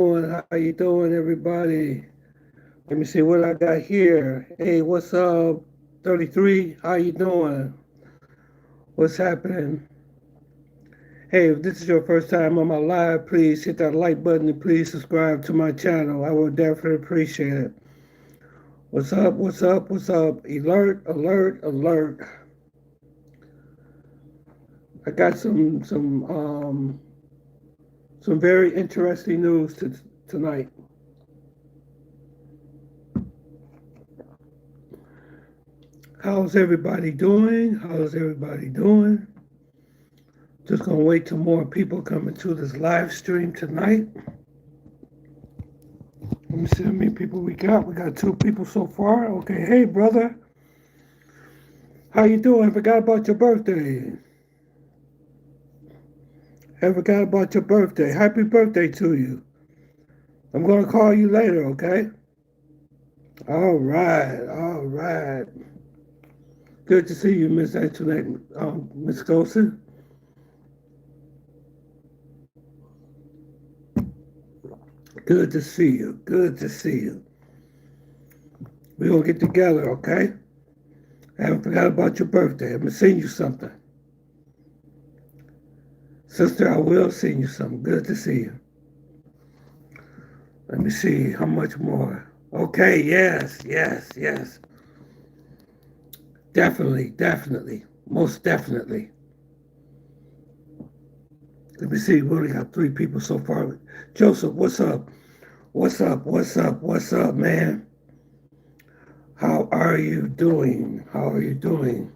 How you doing, everybody? Let me see what I got here. Hey, what's up, 33? How you doing? What's happening? Hey, if this is your first time on my live, please hit that like button and please subscribe to my channel. I would definitely appreciate it. What's up? What's up? What's up? Alert! Alert! Alert! I got some very interesting news tonight. How's everybody doing? How's everybody doing? Just gonna wait till more people come into this live stream tonight. Let me see how many people we got. We got 2 people so far. Okay, hey brother, how you doing? I forgot about your birthday. I forgot about your birthday. Happy birthday to you. I'm gonna call you later, okay? All right, all right. Good to see you, Miss Antoinette, Miss Golson. Good to see you. Good to see you. We're gonna get together, okay? I haven't forgot about your birthday. I'm gonna send you something. Sister, I will send you something. Good to see you. Let me see how much more. Okay, yes, yes, yes. Definitely, definitely. Most definitely. Let me see. We only got 3 people so far. Joseph, what's up? What's up? What's up? What's up, man? How are you doing? How are you doing?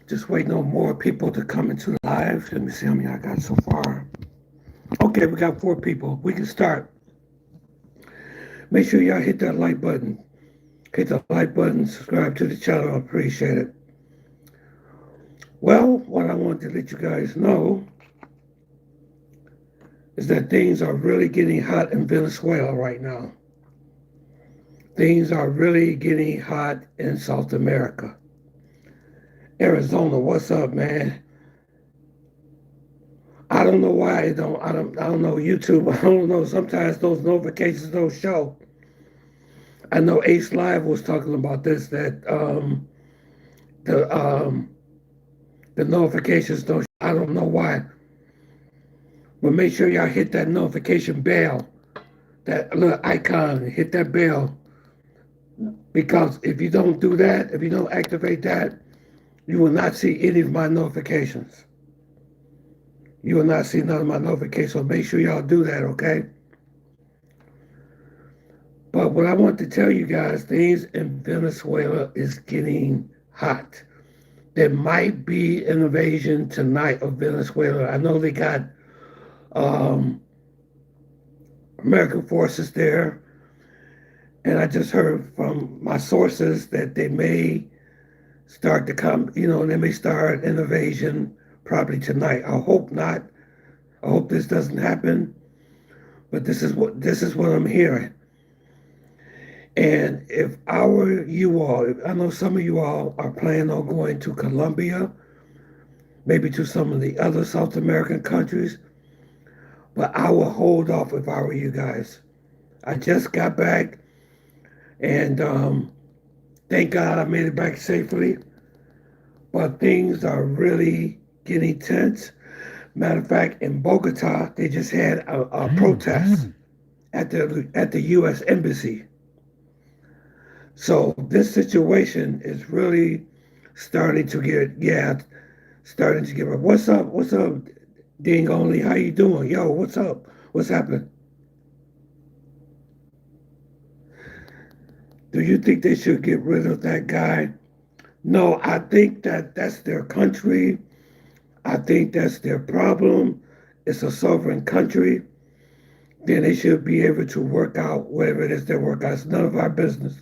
Just waiting on more people to come into the live. Let me see how many I got so far. Okay, we got 4 people. We can start. Make sure y'all hit that like button. Hit the like button, subscribe to the channel. I appreciate it. Well, what I want to let you guys know is that things are really getting hot in Venezuela right now. Things are really getting hot in South America. Arizona, what's up, man? I don't know why I don't know YouTube. I don't know. Sometimes those notifications don't show. I know Ace Live was talking about this that the the notifications don't. I don't know why, but make sure y'all hit that notification bell, that little icon. Hit that bell because if you don't do that, if you don't activate that, you will not see any of my notifications. You will not see none of my notifications. So make sure y'all do that, okay? But what I want to tell you guys, things in Venezuela is getting hot. There might be an invasion tonight of Venezuela. I know they got um, American forces there, and I just heard from my sources that they may start to come. They may start an invasion probably tonight. I hope not. I hope this doesn't happen. But this is what I'm hearing. And if you all, I know some of you all are planning on going to Colombia, maybe to some of the other South American countries, but I will hold off if I were you guys. I just got back, and thank God I made it back safely. But things are really getting tense. Matter of fact, in Bogota, they just had a protest at the U.S. Embassy. So this situation is really starting to get, yeah, starting to get. What's up? What's up, Ding Only? How you doing? Yo, what's up? What's happening? Do you think they should get rid of that guy? No, I think that that's their country. I think that's their problem. It's a sovereign country. Then they should be able to work out whatever it is they work out. It's none of our business.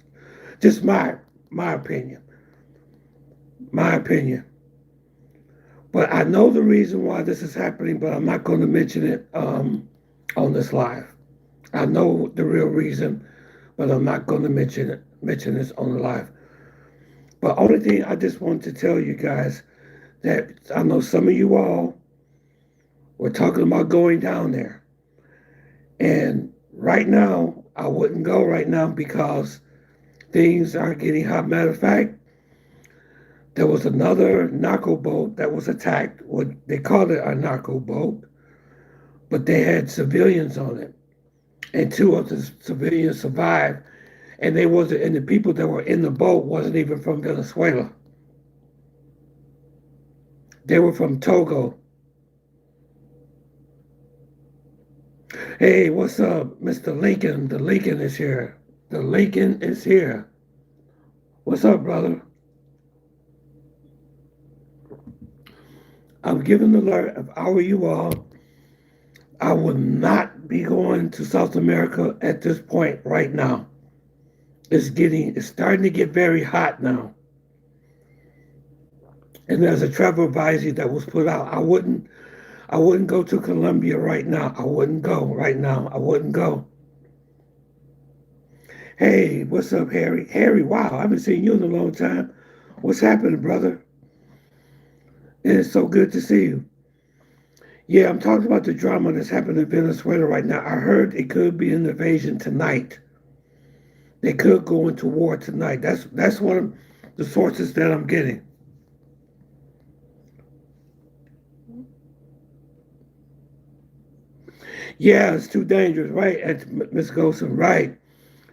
Just my opinion. My opinion. But I know the reason why this is happening, but I'm not going to mention it on this live. I know the real reason, but I'm not going to mention this on the live. But only thing I just want to tell you guys that I know some of you all were talking about going down there. And right now, I wouldn't go right now because things are getting hot. Matter of fact, there was another narco boat that was attacked. What they called it a narco boat, but they had civilians on it, and two of the civilians survived. And they wasn't, and the people that were in the boat wasn't even from Venezuela. They were from Togo. Hey, what's up, Mr. Lincoln? The Lincoln is here. The Lincoln is here. What's up, brother? I'm giving the alert. If I were you all, I would not be going to South America at this point right now. It's starting to get very hot now. And there's a travel advisory that was put out. I wouldn't go to Colombia right now. I wouldn't go right now. I wouldn't go. Hey, what's up, Harry? Harry, wow, I haven't seen you in a long time. What's happening, brother? It's so good to see you. Yeah, I'm talking about the drama that's happening in Venezuela right now. I heard it could be an invasion tonight. They could go into war tonight. That's one of the sources that I'm getting. Yeah, it's too dangerous, right? And Miss Golson, right?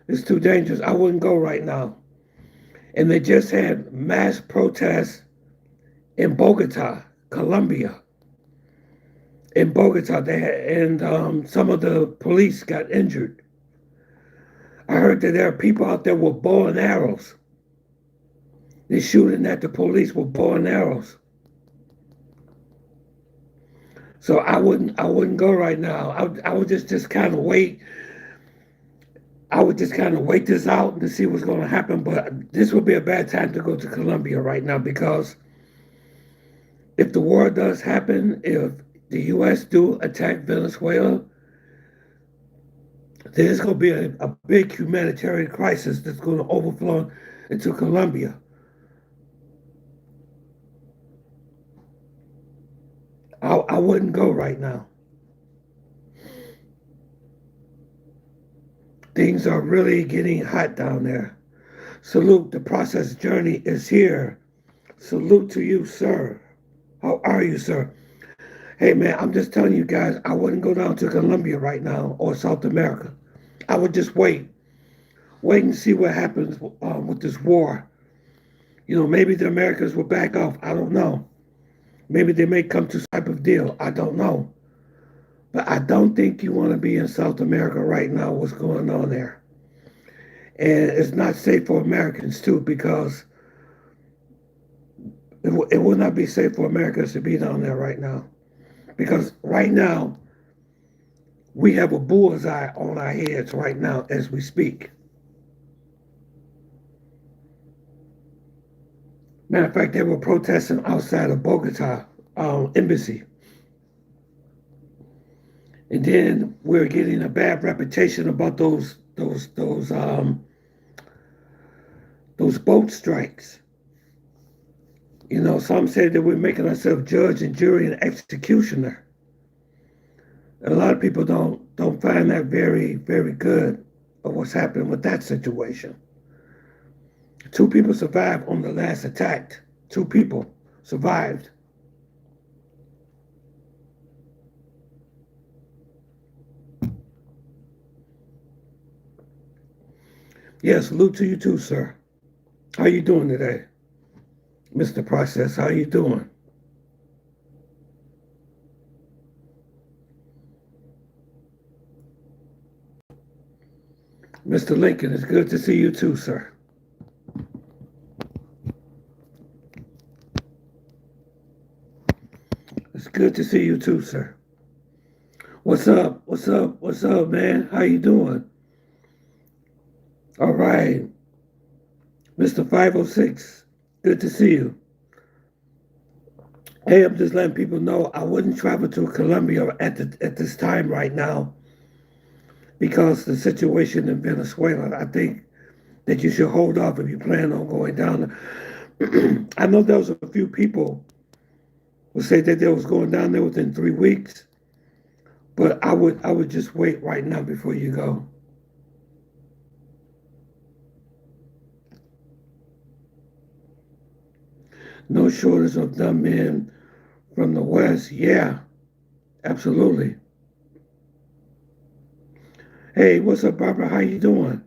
It's too dangerous. I wouldn't go right now. And they just had mass protests in Bogota, Colombia. In Bogota, and some of the police got injured. I heard that there are people out there with bow and arrows. They're shooting at the police with bow and arrows. So I wouldn't go right now. I would just kind of wait. I would just kind of wait this out and see what's going to happen. But this would be a bad time to go to Colombia right now because if the war does happen, if the U.S. do attack Venezuela, there's going to be a big humanitarian crisis that's going to overflow into Colombia. I wouldn't go right now. Things are really getting hot down there. Salute, the process journey is here. Salute to you, sir. How are you, sir? Hey, man, I'm just telling you guys, I wouldn't go down to Colombia right now or South America. I would just wait. Wait and see what happens with this war. You know, maybe the Americans will back off. I don't know. Maybe they may come to some type of deal. I don't know. But I don't think you want to be in South America right now, what's going on there. And it's not safe for Americans, too, because it will not be safe for Americans to be down there right now. Because right now, we have a bullseye on our heads right now as we speak. Matter of fact, they were protesting outside of Bogota embassy. And then we're getting a bad reputation about those boat strikes. You know, some say that we're making ourselves judge and jury and executioner. And a lot of people don't find that very, very good of what's happening with that situation. Two people survived on the last attack. Two people survived. Yes, salute to you too, sir. How you doing today, Mr. Process? How you doing? Mr. Lincoln, it's good to see you too, sir. It's good to see you too, sir. What's up? What's up? What's up, man? How you doing? All right. Mr. 506, good to see you. Hey, I'm just letting people know I wouldn't travel to Colombia at this time right now because the situation in Venezuela. I think that you should hold off if you plan on going down there. I know there was a few people who say that they was going down there within 3 weeks, but I would just wait right now before you go. No shortage of dumb men from the West. Yeah, absolutely. Hey, what's up, Barbara? How you doing?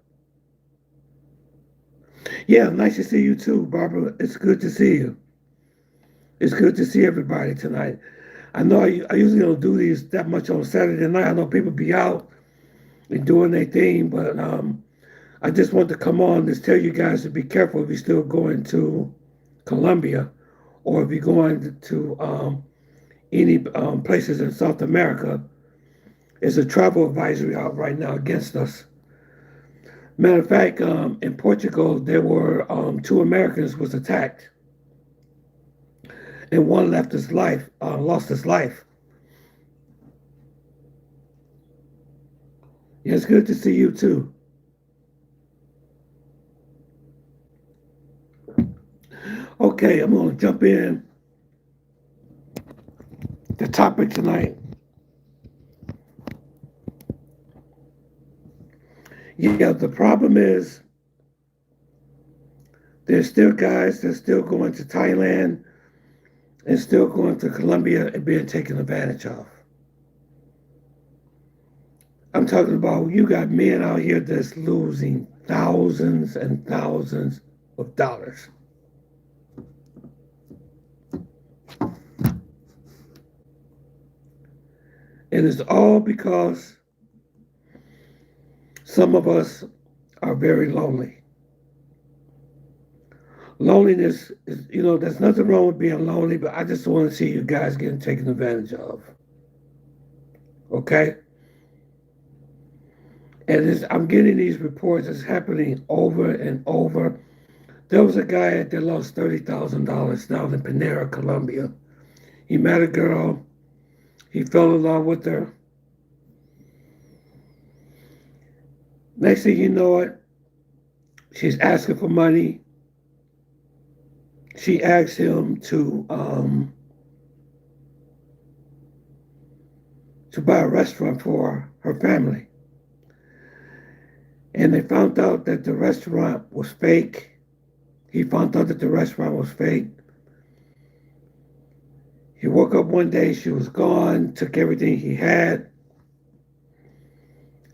Yeah, nice to see you too, Barbara. It's good to see you. It's good to see everybody tonight. I know I usually don't do these that much on Saturday night. I know people be out and doing their thing, but I just want to come on and just tell you guys to be careful if you're still going to Colombia or if you're going to any places in South America. There's a travel advisory out right now against us. Matter of fact, in Portugal, there were two Americans was attacked, and one lost his life. Yeah, it's good to see you too. Okay, I'm gonna jump in the topic tonight. Yeah, the problem is there's still guys that's still going to Thailand and still going to Colombia and being taken advantage of. I'm talking about you got men out here that's losing thousands and thousands of dollars. And it's all because some of us are very lonely. Loneliness is, there's nothing wrong with being lonely, but I just want to see you guys getting taken advantage of. Okay? And I'm getting these reports. It's happening over and over. There was a guy that lost $30,000 down in Panera, Colombia. He met a girl. He fell in love with her. Next thing you know it, she's asking for money. She asked him to buy a restaurant for her family. And they found out that the restaurant was fake. He found out that the restaurant was fake. He woke up one day, she was gone, took everything he had,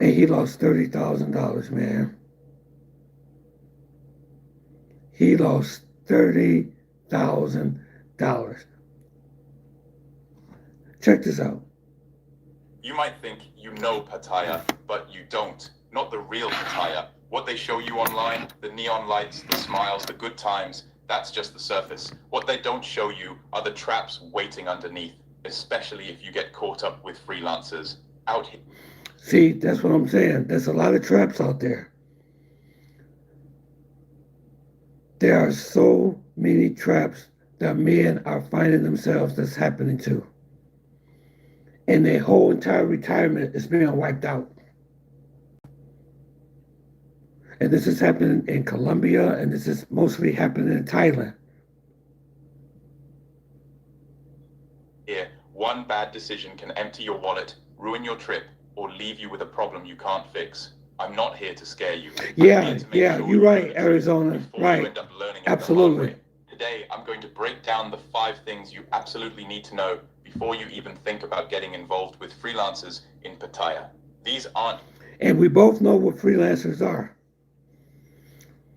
and he lost $30,000, man. He lost $30,000. Check this out. You might think you know Pattaya, but you don't. Not the real Pattaya. What they show you online, the neon lights, the smiles, the good times, that's just the surface. What they don't show you are the traps waiting underneath, especially if you get caught up with freelancers out here. See, that's what I'm saying. There's a lot of traps out there. There are so many traps that men are finding themselves that's happening to. And their whole entire retirement is being wiped out. And this is happening in Colombia, and this is mostly happening in Thailand. Here, one bad decision can empty your wallet, ruin your trip, or leave you with a problem you can't fix. I'm not here to scare you. Yeah, you're right, Arizona. Right. You end up learning Absolutely. Today, I'm going to break down the 5 things you absolutely need to know before you even think about getting involved with freelancers in Pattaya. These aren't. And we both know what freelancers are.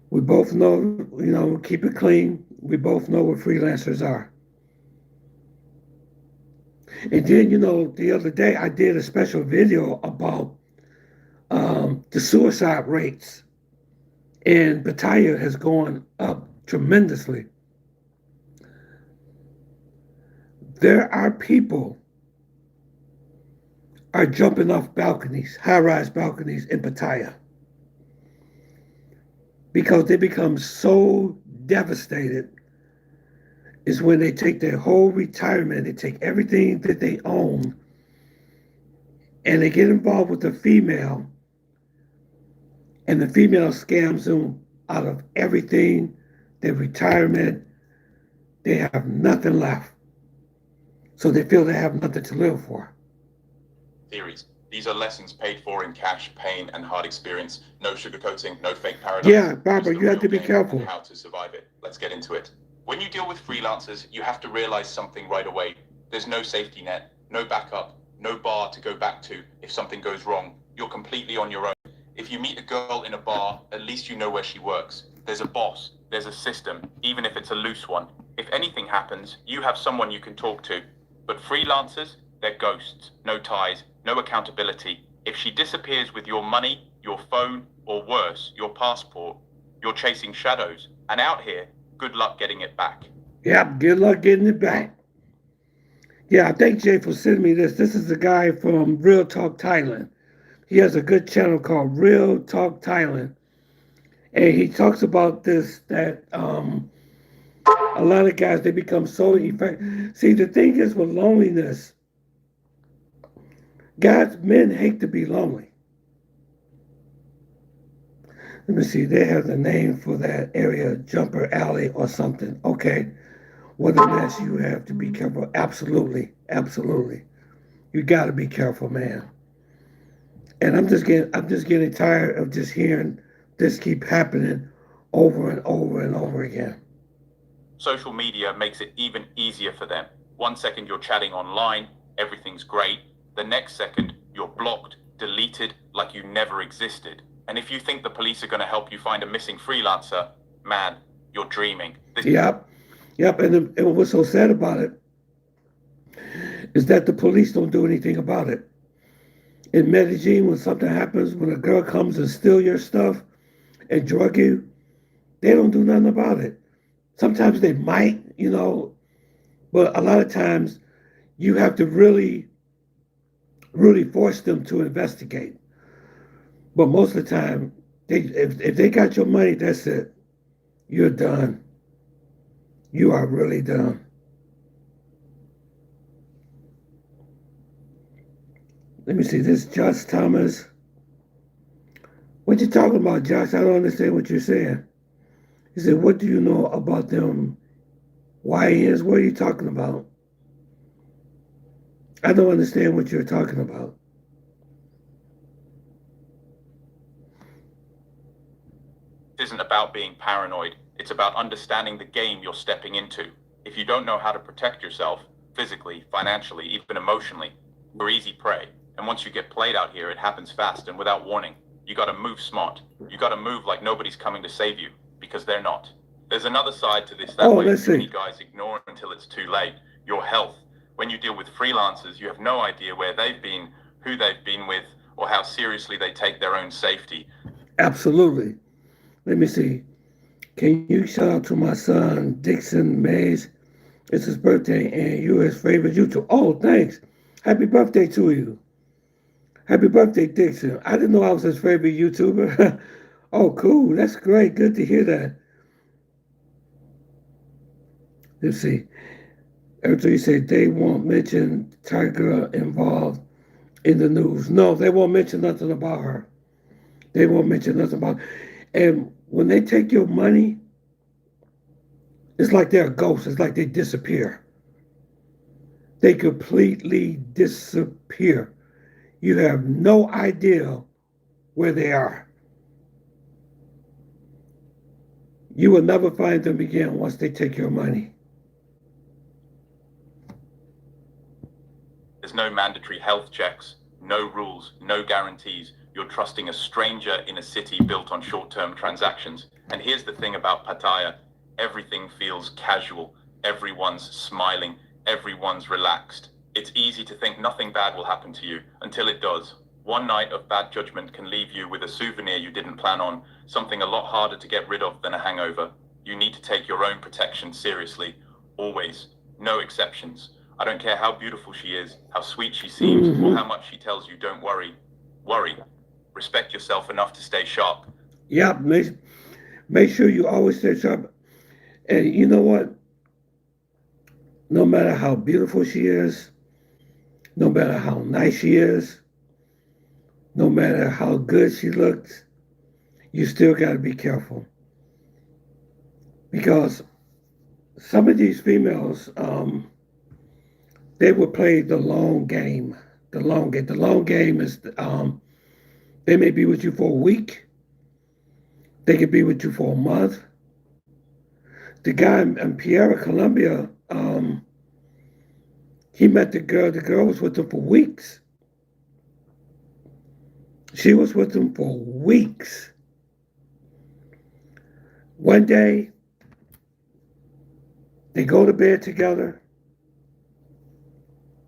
We both know, keep it clean. We both know what freelancers are. And then, the other day I did a special video about the suicide rates in Pattaya has gone up tremendously. There are people are jumping off balconies, high-rise balconies in Pattaya, because they become so devastated is when they take their whole retirement, they take everything that they own, and they get involved with the female, and the female scams them out of everything, their retirement, they have nothing left. So they feel they have nothing to live for. Theories. These are lessons paid for in cash, pain, and hard experience. No sugarcoating, no fake paradise. Yeah, Barbara, Just the you have real to be game careful. and how to survive it. Let's get into it. When you deal with freelancers, you have to realize something right away. There's no safety net, no backup, no bar to go back to if something goes wrong. You're completely on your own. If you meet a girl in a bar, at least you know where she works. There's a boss, there's a system, even if it's a loose one. If anything happens, you have someone you can talk to. But freelancers, they're ghosts, no ties, no accountability. If she disappears with your money, your phone, or worse, your passport, you're chasing shadows. And out here, good luck getting it back. Yep, good luck getting it back. Yeah, I thank Jay for sending me this. This is the guy from Real Talk Thailand. He has a good channel called Real Talk Thailand. And he talks about this, that a lot of guys, they become so effective. See, the thing is with loneliness, guys, men hate to be lonely. Let me see, they have the name for that area, Jumper Alley or something. Okay. What a mess, you have to be careful. Absolutely. Absolutely. You got to be careful, man. And I'm just getting tired of just hearing this keep happening over and over and over again. Social media makes it even easier for them. 1 second you're chatting online, everything's great. The next second you're blocked, deleted, like you never existed. And if you think the police are going to help you find a missing freelancer, man, you're dreaming. Yep. Yep. And what's so sad about it is that the police don't do anything about it. In Medellin, when something happens, when a girl comes and steal your stuff and drug you, they don't do nothing about it. Sometimes they might, but a lot of times you have to really, really force them to investigate. But most of the time, if they got your money, that's it. You're done. You are really done. Let me see this. Josh Thomas. What you talking about, Josh? I don't understand what you're saying. He said, what do you know about them YNs? What are you talking about? I don't understand what you're talking about. It isn't about being paranoid. It's about understanding the game you're stepping into. If you don't know how to protect yourself, physically, financially, even emotionally, you're easy prey. And once you get played out here, it happens fast and without warning. You gotta move smart. You gotta move like nobody's coming to save you, because they're not. There's another side to this that way many guys ignore until it's too late. Your health. When you deal with freelancers, you have no idea where they've been, who they've been with, or how seriously they take their own safety. Absolutely. Let me see. Can you shout out to my son, Dixon Mays? It's his birthday, and you're his favorite YouTuber. Oh, thanks. Happy birthday to you. Happy birthday, Dixon. I didn't know I was his favorite YouTuber. Oh, cool. That's great. Good to hear that. Let's see. After you say they won't mention Tiger involved in the news. No, they won't mention nothing about her. They won't mention nothing about her. And when they take your money, it's like they're a ghost. It's like they disappear. They completely disappear. You have no idea where they are. You will never find them again once they take your money. There's no mandatory health checks, no rules, no guarantees. You're trusting a stranger in a city built on short-term transactions. And here's the thing about Pattaya. Everything feels casual. Everyone's smiling. Everyone's relaxed. It's easy to think nothing bad will happen to you until it does. One night of bad judgment can leave you with a souvenir you didn't plan on, something a lot harder to get rid of than a hangover. You need to take your own protection seriously, always. No exceptions. I don't care how beautiful she is, how sweet she seems, or how much she tells you don't worry. Worry. Respect yourself enough to stay sharp. Yep, make sure you always stay sharp. And you know what? No matter how beautiful she is, no matter how nice she is, no matter how good she looks, you still got to be careful. Because some of these females, they would play the long game. The long game. The long game is they may be with you for a week. They could be with you for a month. The guy in Pierre, Colombia, he met the girl. The girl was with him for weeks. She was with him for weeks. One day, they go to bed together.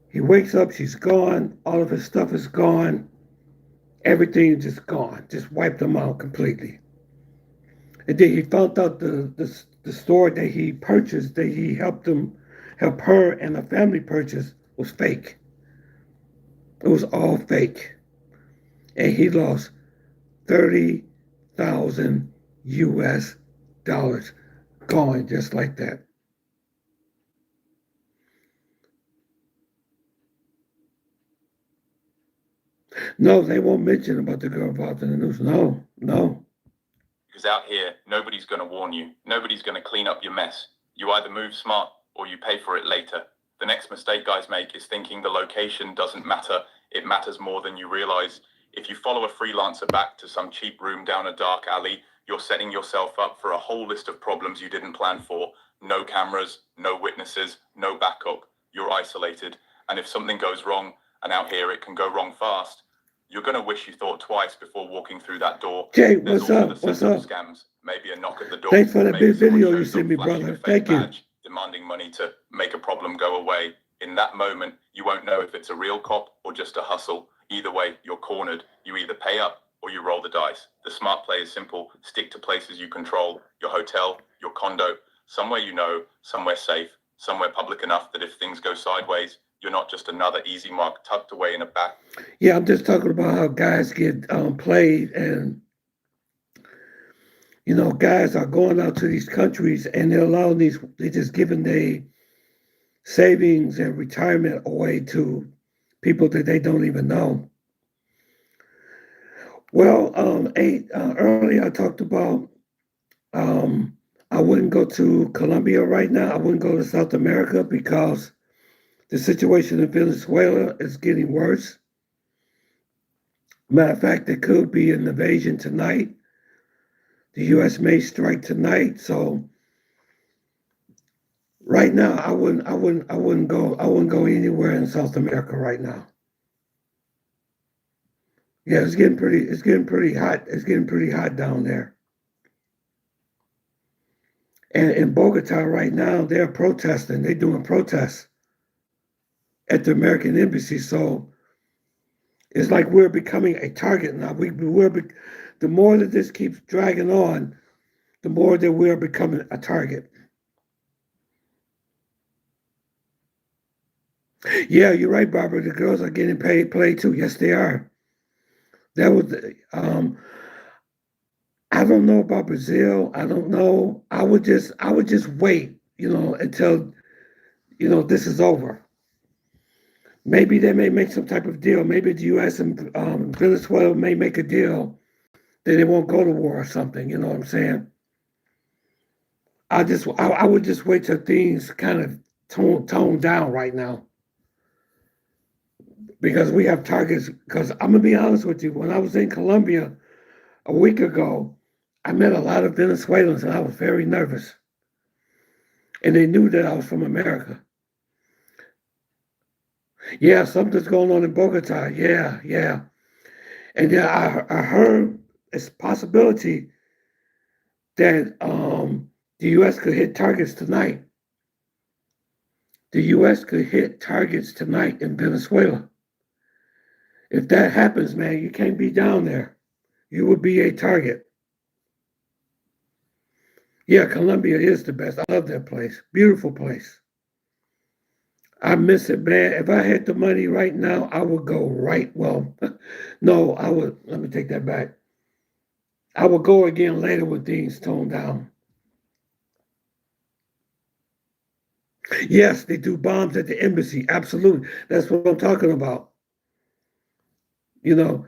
He wakes up, she's gone. All of his stuff is gone. Everything is just gone. Just wiped him out completely. And then he found out the store that he purchased, that he help her and the family purchase, was fake. It was all fake. And he lost 30,000 US dollars. Gone just like that. No, they won't mention about the girl involved in the news. No, no. Because out here, nobody's going to warn you. Nobody's going to clean up your mess. You either move smart or you pay for it later. The next mistake guys make is thinking the location doesn't matter. It matters more than you realize. If you follow a freelancer back to some cheap room down a dark alley, you're setting yourself up for a whole list of problems you didn't plan for. No cameras, no witnesses, no backup. You're isolated. And if something goes wrong, and out here it can go wrong fast, you're going to wish you thought twice before walking through that door. Jay, There's what's also up? the What's setup up? scams. Maybe a knock at the door. Thanks for that Maybe big someone video you shows sent up me, flashing brother. a fake Thank you. badge, demanding money to make a problem go away. In that moment, you won't know if it's a real cop or just a hustle. Either way, you're cornered. You either pay up or you roll the dice. The smart play is simple. Stick to places you control. Your hotel, your condo, somewhere you know, somewhere safe, somewhere public enough that if things go sideways, you're not just another easy mark tucked away in a back. Yeah, I'm just talking about how guys get played, and guys are going out to these countries and they're allowing they're just giving their savings and retirement away to people that they don't even know. Well, earlier I talked about I wouldn't go to Colombia right now. I wouldn't go to South America because the situation in Venezuela is getting worse. Matter of fact, there could be an invasion tonight. The U.S. may strike tonight, so right now I wouldn't go anywhere in South America right now. Yeah, it's getting pretty hot. It's getting pretty hot down there. And in Bogota right now, they're protesting. They're doing protests at the American embassy. So it's like we're becoming a target now. The more that this keeps dragging on, the more that we're becoming a target. Yeah, you're right, Barbara. The girls are getting played too. Yes, they are. That was I don't know about Brazil. I don't know. I would just wait, until this is over. Maybe they may make some type of deal. Maybe the U.S. and Venezuela may make a deal that they won't go to war or something. You know what I'm saying? I would just wait till things kind of tone down right now, because we have targets. Because I'm gonna be honest with you, when I was in Colombia a week ago, I met a lot of Venezuelans and I was very nervous, and they knew that I was from America. Yeah, something's going on in Bogota. Yeah, yeah. And then I heard it's a possibility that the U.S. could hit targets tonight. The U.S. could hit targets tonight in Venezuela. If that happens, man, you can't be down there. You would be a target. Yeah, Colombia is the best. I love that place. Beautiful place. I miss it, man. If I had the money right now, I would go right. Well, no, I would. Let me take that back. I will go again later when things tone down. Yes, they do bombs at the embassy. Absolutely. That's what I'm talking about. You know,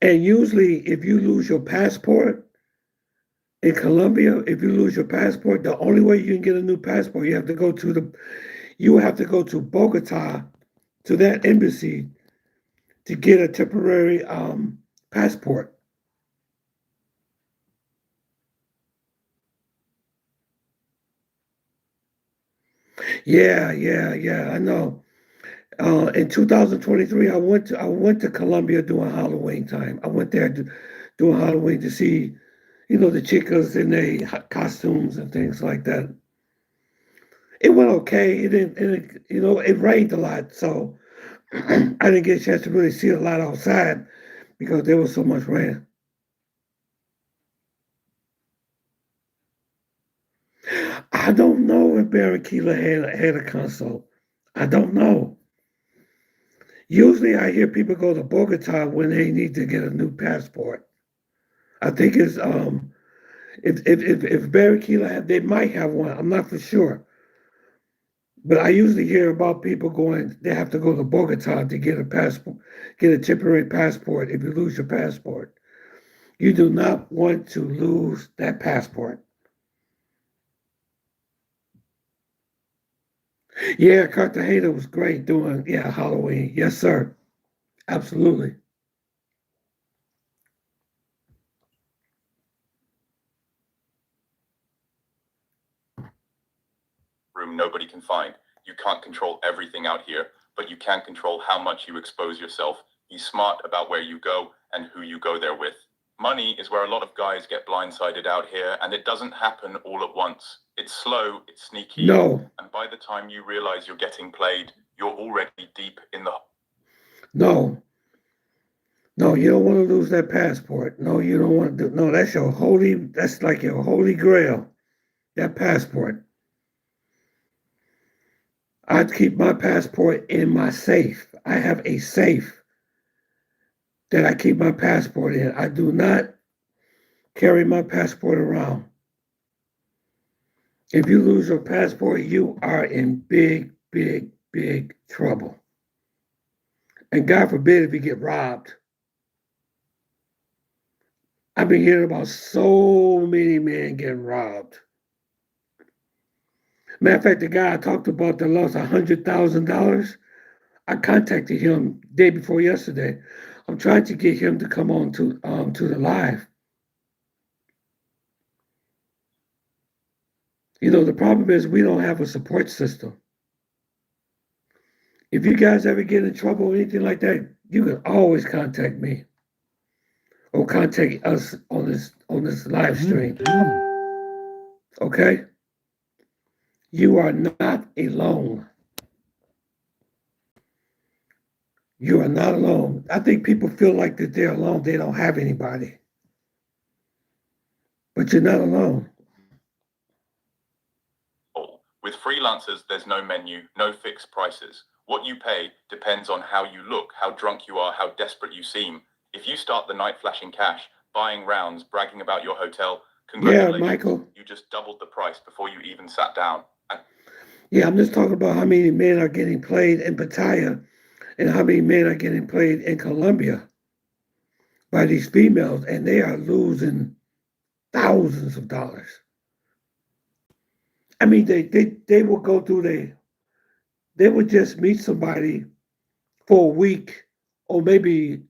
and usually if you lose your passport, In Colombia, if you lose your passport, the only way you can get a new passport, you have to go to Bogota, to that embassy, to get a temporary passport. Yeah. I know. In 2023, I went to Colombia during Halloween time. I went there during Halloween to see, the chicas in their costumes and things like that. It went okay. It rained a lot, so I didn't get a chance to really see a lot outside because there was so much rain. I don't know if Barranquilla had a console. I don't know. Usually, I hear people go to Bogota when they need to get a new passport. I think it's if Barranquilla they might have one. I'm not for sure, but I usually hear about people going. They have to go to Bogota to get a passport, get a temporary passport. If you lose your passport, you do not want to lose that passport. Yeah, Cartagena was great doing Halloween. Yes, sir. Absolutely. Room nobody can find. You can't control everything out here, but you can control how much you expose yourself. Be smart about where you go and who you go there with. Money is where a lot of guys get blindsided out here, and it doesn't happen all at once. It's slow, it's sneaky, No, and by the time you realize you're getting played, you're already deep in the. no, no. You don't want to lose that passport. No, you don't want to do. No, that's your holy. That's like your holy grail. That passport. I'd keep my passport in my safe. I have a safe that I keep my passport in. I do not carry my passport around. If you lose your passport, you are in big, big, big trouble. And God forbid if you get robbed. I've been hearing about so many men getting robbed. Matter of fact, the guy I talked about that lost $100,000, I contacted him day before yesterday. I'm trying to get him to come on to the live. The problem is we don't have a support system. If you guys ever get in trouble or anything like that, you can always contact me or contact us on this live stream. Okay? You are not alone. You are not alone. I think people feel like that they're alone. They don't have anybody. But you're not alone. With freelancers, there's no menu, no fixed prices. What you pay depends on how you look, how drunk you are, how desperate you seem. If you start the night flashing cash, buying rounds, bragging about your hotel, Yeah, congratulations, Michael. you just doubled the price before you even sat down. Yeah, I'm just talking about how many men are getting played in Pattaya and how many men are getting played in Colombia by these females, and they are losing thousands of dollars. I mean, they will go through they would just meet somebody for a week or maybe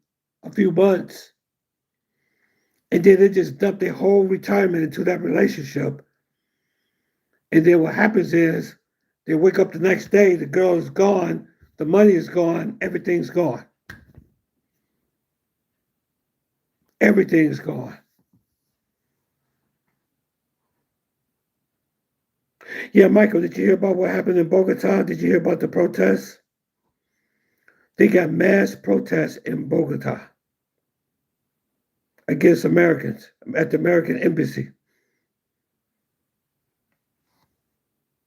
a few months, and then they just dump their whole retirement into that relationship. And then what happens is they wake up the next day, the girl is gone, the money is gone, everything's gone. Everything's gone. Yeah, Michael, did you hear about what happened in Bogota? Did you hear about the protests? They got mass protests in Bogota against Americans at the American embassy.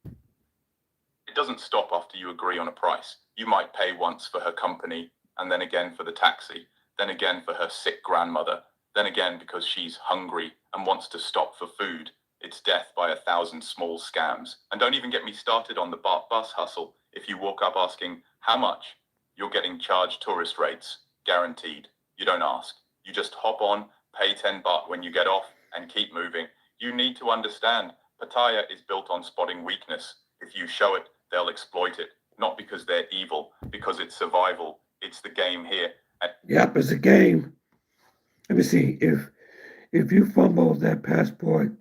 It doesn't stop after you agree on a price. You might pay once for her company, and then again for the taxi, then again for her sick grandmother, then again because she's hungry and wants to stop for food. It's death by 1,000 small scams. And don't even get me started on the bus hustle. If you walk up asking, how much? You're getting charged tourist rates. Guaranteed. You don't ask. You just hop on, pay 10 baht when you get off, and keep moving. You need to understand, Pattaya is built on spotting weakness. If you show it, they'll exploit it. Not because they're evil, because it's survival. It's the game here. Yep, it's a game. Let me see. If you fumble that passport,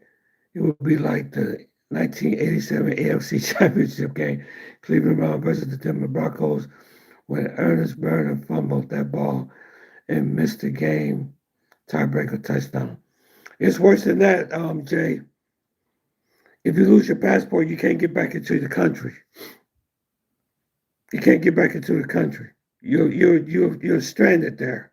it would be like the 1987 AFC Championship game, Cleveland Browns versus the Denver Broncos, when Ernest Burner fumbled that ball and missed the game tiebreaker touchdown. It's worse than that, Jay. If you lose your passport, you can't get back into the country. You can't get back into the country. You're stranded there.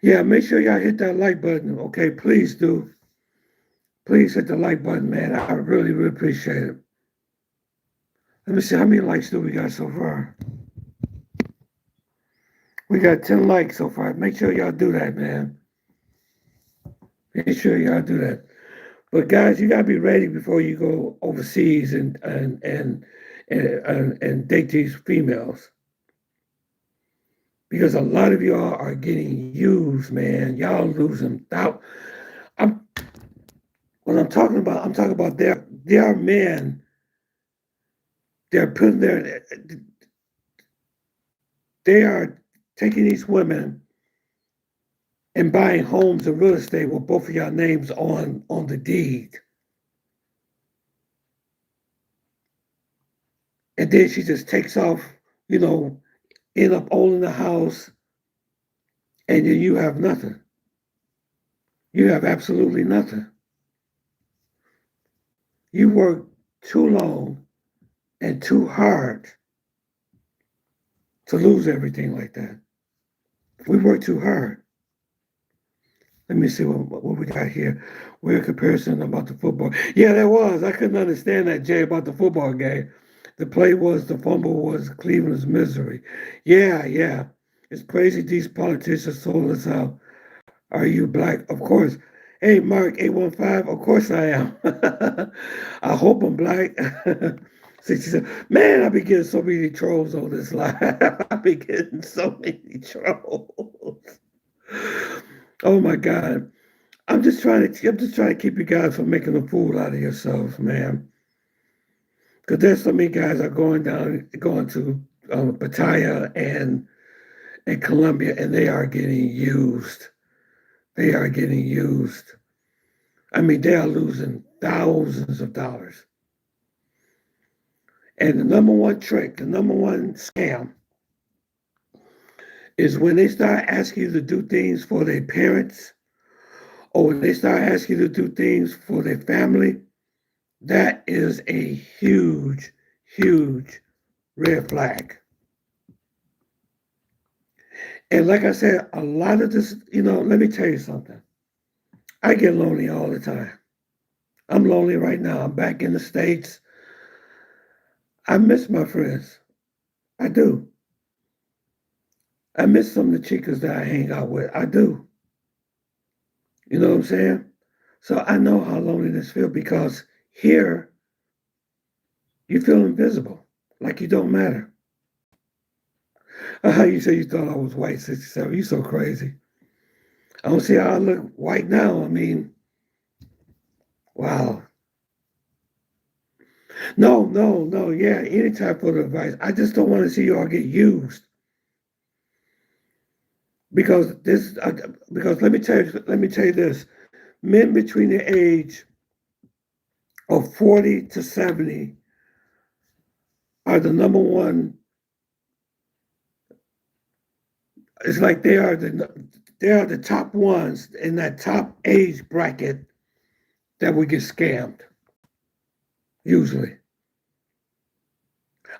Yeah, make sure y'all hit that like button, okay? Please do. Please hit the like button, man. I really, really appreciate it. Let me see, how many likes do we got so far? We got 10 likes so far. Make sure y'all do that, man. Make sure y'all do that. But guys, you gotta be ready before you go overseas and date these females. Because a lot of y'all are getting used, man. Y'all losing out. I'm I'm talking about there are men, they're putting their, they are taking these women and buying homes and real estate with both of y'all names on the deed. And then she just takes off, end up owning the house, and then you have nothing. You have absolutely nothing. You work too long and too hard to lose everything like that. We work too hard. Let me see what we got here. Weird comparison about the football. Yeah, there was. I couldn't understand that, Jay, about the football game. The fumble was Cleveland's misery. Yeah. It's crazy these politicians sold us out. Are you black? Of course. Hey, Mark 815, of course I am. I hope I'm black. See, she said, man, I be getting so many trolls on this live. I be getting so many trolls. Oh my God. I'm just trying to keep you guys from making a fool out of yourselves, man. Because there's so many guys are going to Pattaya and Colombia, and they are getting used. They are getting used. I mean, they are losing thousands of dollars. And the number one trick, the number one scam, is when they start asking you to do things for their parents, or when they start asking you to do things for their family. That is a huge, huge red flag. And like I said, a lot of this, let me tell you something. I get lonely all the time. I'm lonely right now. I'm back in the States. I miss my friends. I do. I miss some of the chicas that I hang out with. I do. You know what I'm saying? So I know how loneliness feels, because here you feel invisible, like you don't matter. You say you thought I was white, 67. You so crazy. I don't see how I look white now. I mean, wow. No. Yeah, any type of advice. I just don't want to see y'all get used. Because let me tell you this. Men between the age of 40 to 70 are the number one. It's like they are the top ones in that top age bracket that would get scammed. Usually.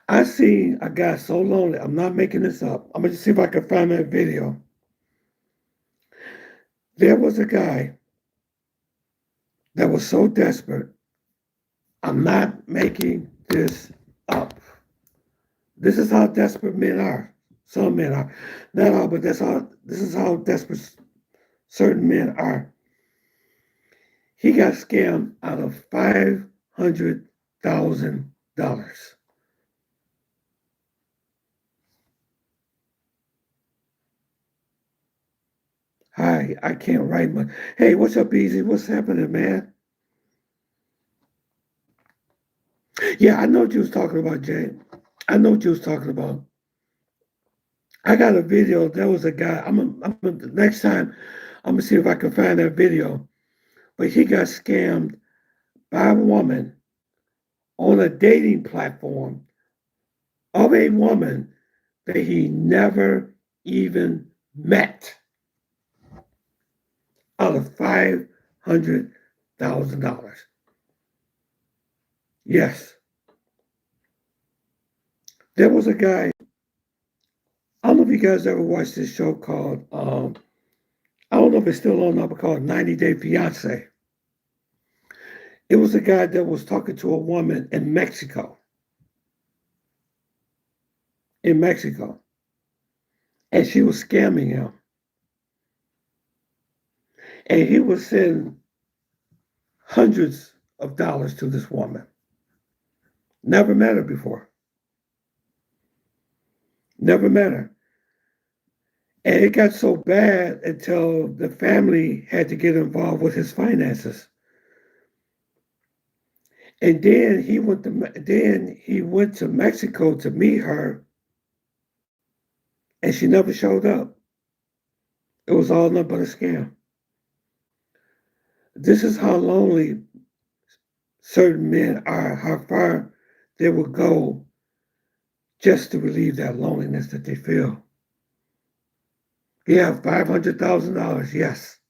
I seen a guy so lonely. I'm not making this up. I'm gonna see if I can find that video. There was a guy that was so desperate. I'm not making this up. This is how desperate men are. Some men are. Not all, but this is how desperate certain men are. He got scammed out of $500,000. Hi, I can't write much. Hey, what's up, Easy? What's happening, man? Yeah, I know what you was talking about, Jay. I know what you was talking about. I got a video. There was a guy. Next time, I'm gonna see if I can find that video. But he got scammed by a woman on a dating platform of a woman that he never even met out of $500,000. Yes, there was a guy. I don't know if you guys ever watched this show called, I don't know if it's still on now, but called 90 Day Fiance. It was a guy that was talking to a woman in Mexico. In Mexico. And she was scamming him. And he was sending hundreds of dollars to this woman. Never met her before. Never met her. And it got so bad until the family had to get involved with his finances. And then he went to Mexico to meet her, and she never showed up. It was all nothing but a scam. This is how lonely certain men are, how far they will go just to relieve that loneliness that they feel. Yeah, $500,000, yes.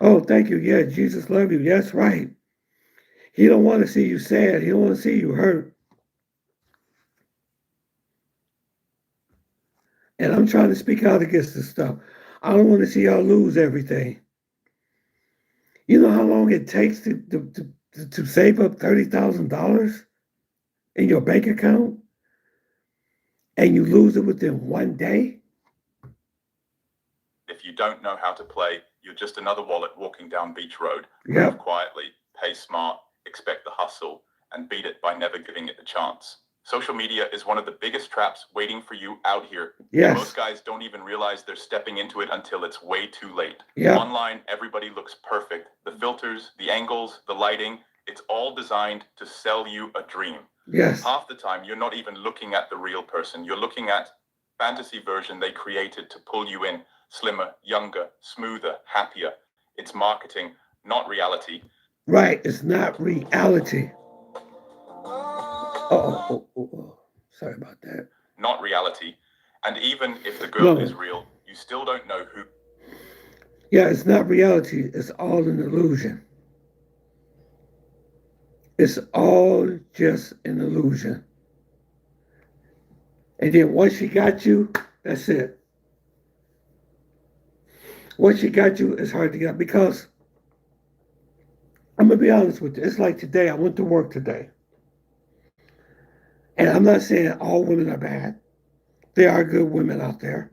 Oh, thank you. Yeah, Jesus love you. That's right. He don't want to see you sad. He don't want to see you hurt. And I'm trying to speak out against this stuff. I don't want to see y'all lose everything. You know how long it takes to save up $30,000 in your bank account, and you lose it within one day? If you don't know how to play, you're just another wallet walking down Beach Road. Yep. Move quietly, pay smart, expect the hustle, and beat it by never giving it a chance. Social media is one of the biggest traps waiting for you out here. Yes. Most guys don't even realize they're stepping into it until it's way too late. Yep. Online, everybody looks perfect. The filters, the angles, the lighting, it's all designed to sell you a dream. Yes. Half the time, you're not even looking at the real person. You're looking at fantasy version they created to pull you in. Slimmer, younger, smoother, happier. It's marketing, not reality. Right, it's not reality. Sorry about that. Not reality. And even if the girl is real, you still don't know who. Yeah, it's not reality. It's all an illusion. It's all just an illusion. And then once she got you, that's it. Once she got you, it's hard to get, because I'm going to be honest with you. It's like today, I went to work today. And I'm not saying all women are bad. There are good women out there.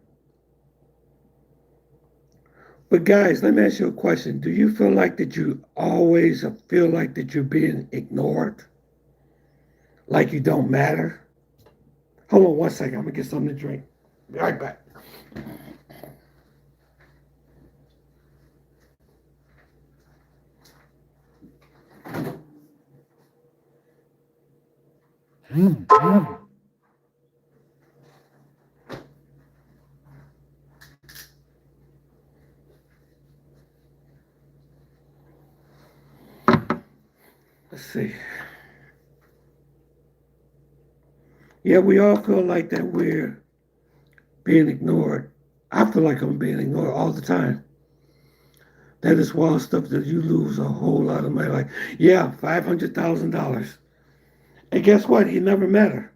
But guys, let me ask you a question. Do you feel like that you always feel like that you're being ignored? Like you don't matter? Hold on one second. I'm going to get something to drink. Be right back. Let's see. Yeah, we all feel like that we're being ignored. I feel like I'm being ignored all the time. That is wild stuff that you lose a whole lot of money. Like, yeah, $500,000. And guess what? He never met her.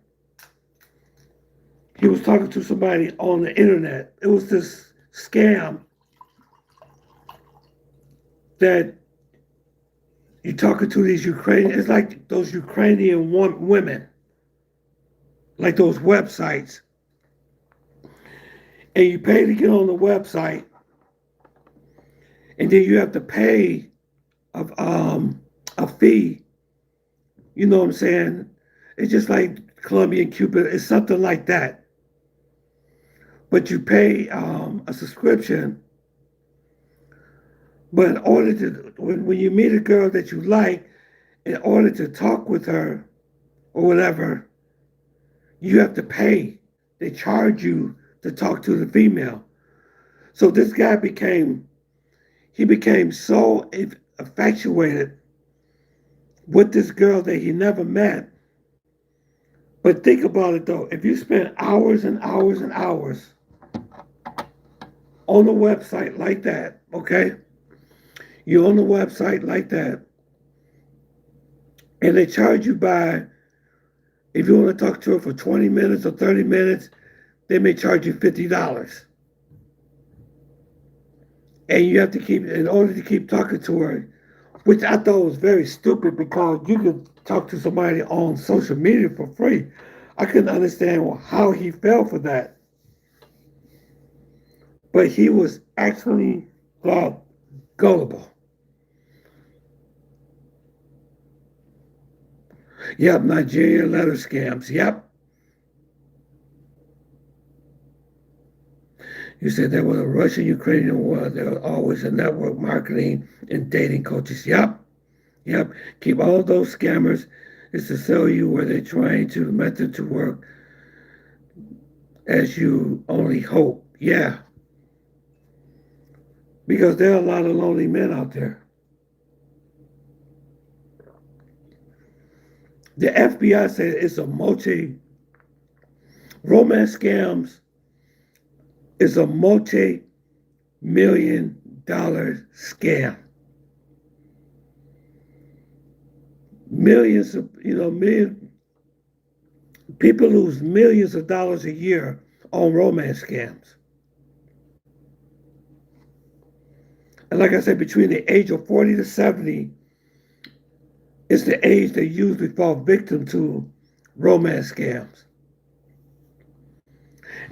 He was talking to somebody on the internet. It was this scam that you're talking to these Ukrainian, it's like those Ukrainian women, like those websites. And you pay to get on the website, and then you have to pay a fee. You know what I'm saying? It's just like Colombia and Cuba. It's something like that. but you pay a subscription. But in order to, when you meet a girl that you like, in order to talk with her or whatever, you have to pay. They charge you to talk to the female. So this guy became so infatuated with this girl that he never met. But think about it though, if you spend hours and hours and hours on a website like that, okay? You're on the website like that, and they charge you by, if you want to talk to her for 20 minutes or 30 minutes, they may charge you $50. And you have to keep, in order to keep talking to her, which I thought was very stupid because you could talk to somebody on social media for free. I couldn't understand how he fell for that. But he was actually that gullible. Yep, Nigerian letter scams. Yep. You said there was a Russian-Ukrainian war. There was always a network marketing and dating coaches. Yep. Yep. Keep all those scammers is to sell you where they're trying to method to work as you only hope. Yeah. Because there are a lot of lonely men out there. The FBI said it's a romance scams is a multi-million-dollar scam. Millions of, people lose millions of dollars a year on romance scams. And like I said, between the age of 40 to 70 is the age they usually fall victim to romance scams.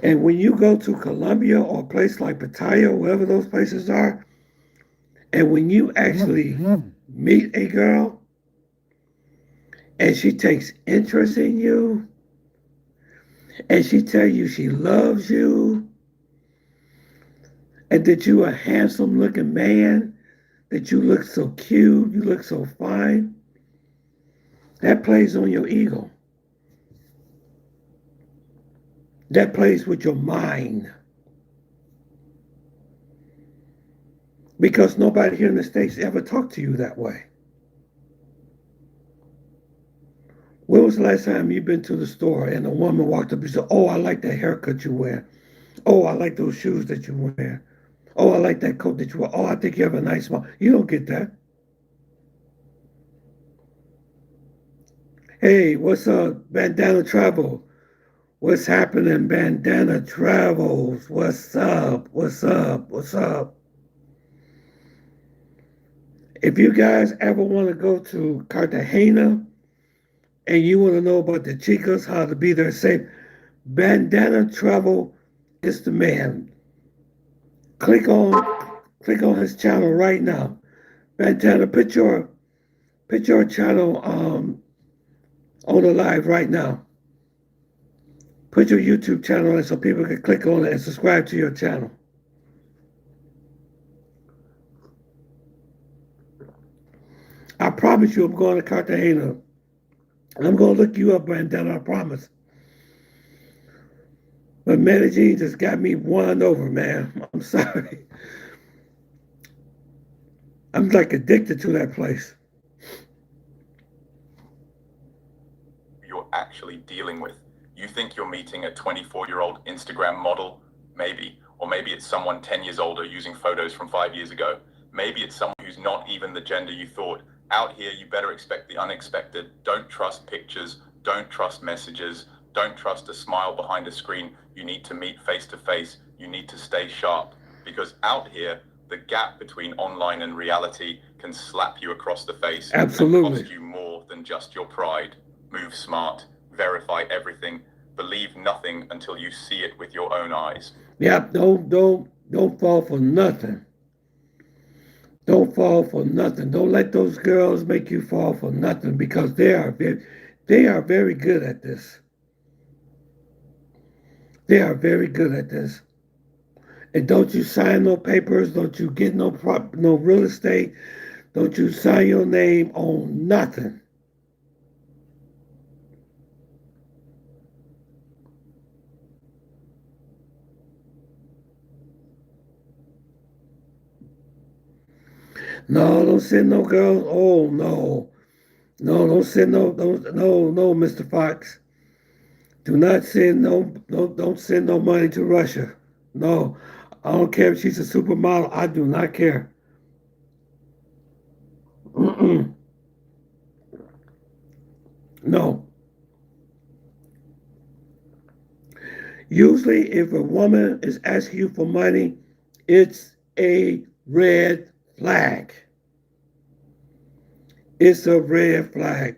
And when you go to Colombia or a place like Pattaya, wherever those places are, and when you actually meet a girl and she takes interest in you and she tells you she loves you and that you are a handsome looking man, that you look so cute, you look so fine, that plays on your ego. That plays with your mind. Because nobody here in the States ever talked to you that way. When was the last time you've been to the store and a woman walked up and said, "Oh, I like that haircut you wear. Oh, I like those shoes that you wear. Oh, I like that coat that you wear. Oh, I think you have a nice smile." You don't get that. Hey, what's up, Bandana Travel? What's happening, Bandana Travels? What's up? What's up? What's up? If you guys ever want to go to Cartagena and you want to know about the chicas, how to be there safe, Bandana Travel is the man. Click on his channel right now. Bandana, put your channel on the live right now. Put your YouTube channel on so people can click on it and subscribe to your channel. I promise you I'm going to Cartagena. I'm going to look you up, Bandana, I promise. But Medellin just got me won over, man. I'm sorry. I'm like addicted to that place. You're actually dealing with. You think you're meeting a 24-year-old Instagram model? Maybe. Or maybe it's someone 10 years older using photos from 5 years ago. Maybe it's someone who's not even the gender you thought. Out here, you better expect the unexpected. Don't trust pictures. Don't trust messages. Don't trust a smile behind a screen. You need to meet face to face. You need to stay sharp. Because out here, the gap between online and reality can slap you across the face. Absolutely. And cost you more than just your pride. Move smart. Verify everything. Believe nothing until you see it with your own eyes. Yep, don't fall for nothing. Don't fall for nothing. Don't let those girls make you fall for nothing because they are very good at this. They are very good at this. And don't you sign no papers, don't you get no real estate, don't you sign your name on nothing. No, don't send no girls. Oh no. No, don't send no, Mr. Fox. Do not send don't send no money to Russia. No. I don't care if she's a supermodel. I do not care. Mm-mm. No. Usually, if a woman is asking you for money, it's a red flag. It's a red flag.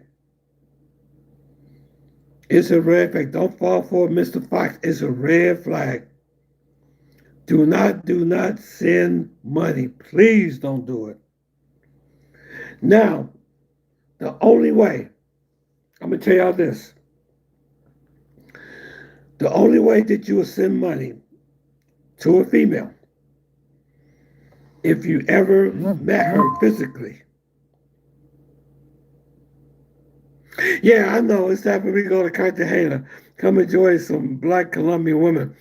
It's a red flag. Don't fall for it, Mr. Fox. It's a red flag. Do not send money. Please don't do it. Now, the only way, I'm going to tell y'all this. The only way that you will send money to a female, if you ever met her physically. Yeah, I know. It's time for me to go to Cartagena. Come enjoy some black Colombian women.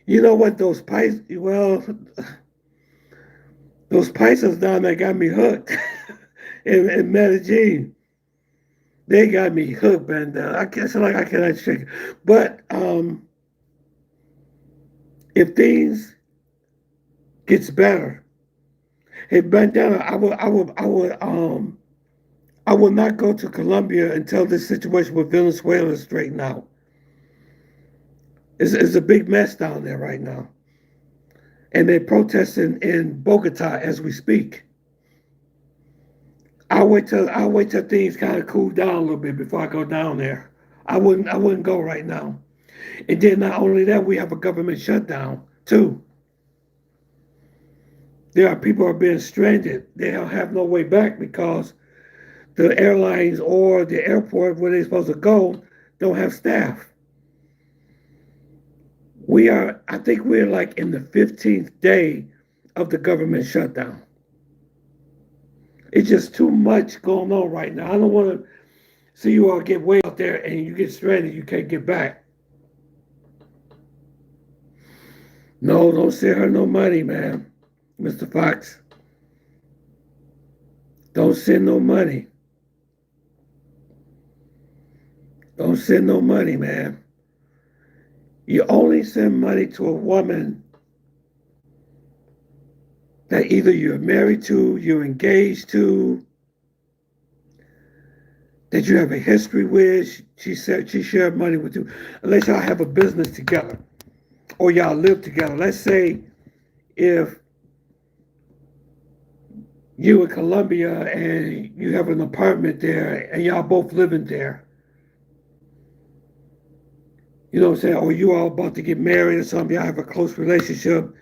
You know what? Those paisas down there got me hooked in Medellin. They got me hooked, man. I guess like I cannot shake it. But if things gets better, hey Bandana, I will not go to Colombia until this situation with Venezuela is straightened out. It's a big mess down there right now. And they're protesting in Bogota as we speak. I'll wait till things kind of cool down a little bit before I go down there. I wouldn't go right now. And then not only that, we have a government shutdown too. There are people who are being stranded. They don't have no way back because the airlines or the airport where they're supposed to go don't have staff. I think we're like in the 15th day of the government shutdown. It's just too much going on right now. I don't want to see you all get way out there and you get stranded, you can't get back. No, don't send her no money, man. Mr. Fox. Don't send no money. Don't send no money, man. You only send money to a woman that either you're married to, you're engaged to, that you have a history with. She said she shared money with you, unless y'all have a business together or y'all live together. Let's say if you in Colombia and you have an apartment there and y'all both living there. You know what I'm saying? Or you all about to get married or something, y'all have a close relationship.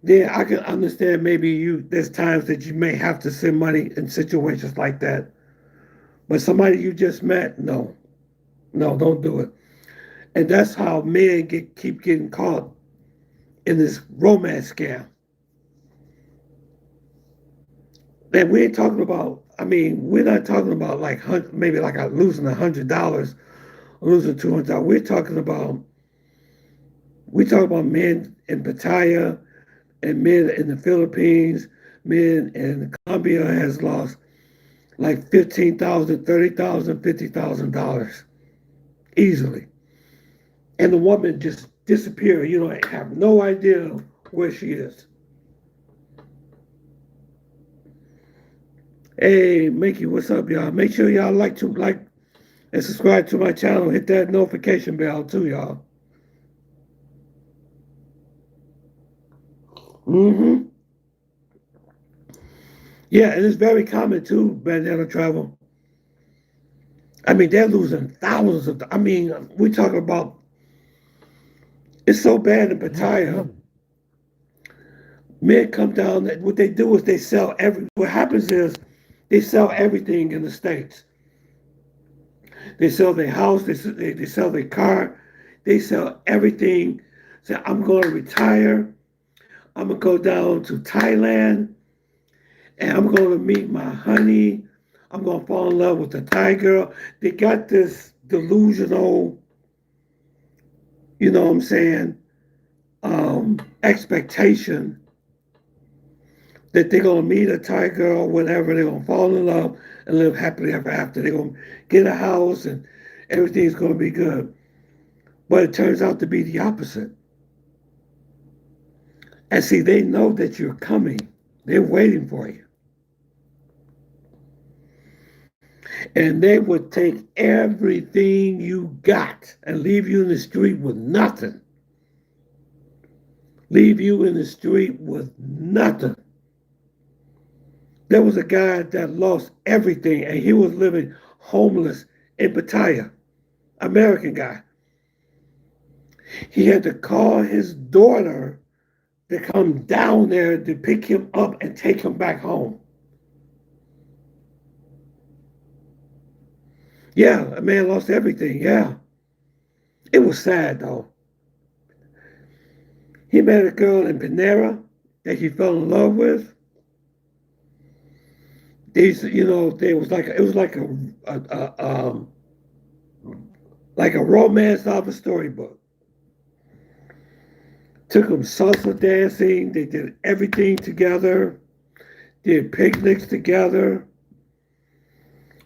Then I can understand there's times that you may have to send money in situations like that. But somebody you just met, no. No, don't do it. And that's how men keep getting caught in this romance scam. And we ain't talking about, we're not talking about like maybe like losing $100 or losing $200. We talk about men in Pattaya and men in the Philippines, men in Colombia has lost like $15,000, $30,000, $50,000 easily. And the woman just disappeared. You don't have no idea where she is. Hey, Mickey, what's up, y'all? Make sure y'all like and subscribe to my channel. Hit that notification bell too, y'all. Mm-hmm. Yeah, and it's very common too, bandana travel. They're losing thousands of. We're talking about. It's so bad in Pattaya. Men come down. What they do is they sell every. What happens is they sell everything in the States. They sell their house. They sell their car. They sell everything. Say, I'm going to retire. I'm gonna go down to Thailand and I'm gonna meet my honey. I'm gonna fall in love with the Thai girl. They got this delusional, you know what I'm saying, expectation that they're gonna meet a Thai girl, whatever, they're gonna fall in love and live happily ever after. They're gonna get a house and everything's gonna be good. But it turns out to be the opposite. And see, they know that you're coming. They're waiting for you. And they would take everything you got and leave you in the street with nothing. Leave you in the street with nothing. There was a guy that lost everything and he was living homeless in Pattaya, American guy. He had to call his daughter to come down there to pick him up and take him back home. Yeah, a man lost everything. Yeah. It was sad though. He met a girl in Panera that he fell in love with. These, you know, there was like it was like a romance of a storybook. Took them salsa dancing. They did everything together. Did picnics together.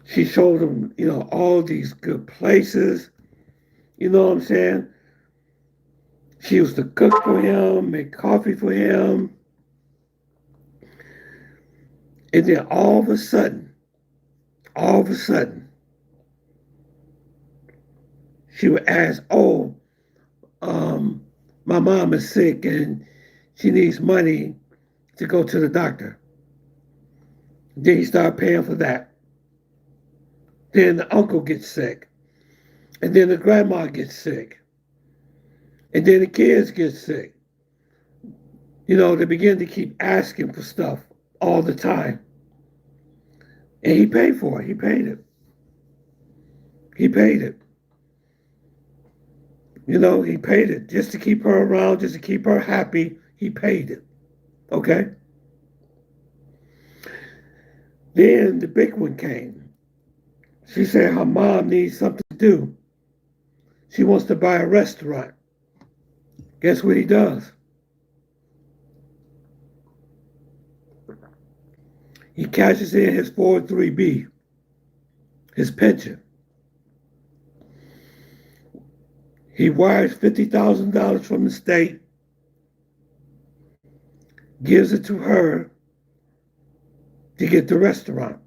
She showed him, you know, all these good places. You know what I'm saying? She used to cook for him, make coffee for him. And then all of a sudden, she would ask, oh, my mom is sick and she needs money to go to the doctor. Then he started paying for that. Then the uncle gets sick. And then the grandma gets sick. And then the kids get sick. You know, they begin to keep asking for stuff all the time. And he paid for it. He paid it. He paid it. You know, he paid it just to keep her around, just to keep her happy. He paid it. Okay? Then the big one came. She said her mom needs something to do. She wants to buy a restaurant. Guess what he does? He cashes in his 403B, his pension. He wires $50,000 from the state, gives it to her to get the restaurant.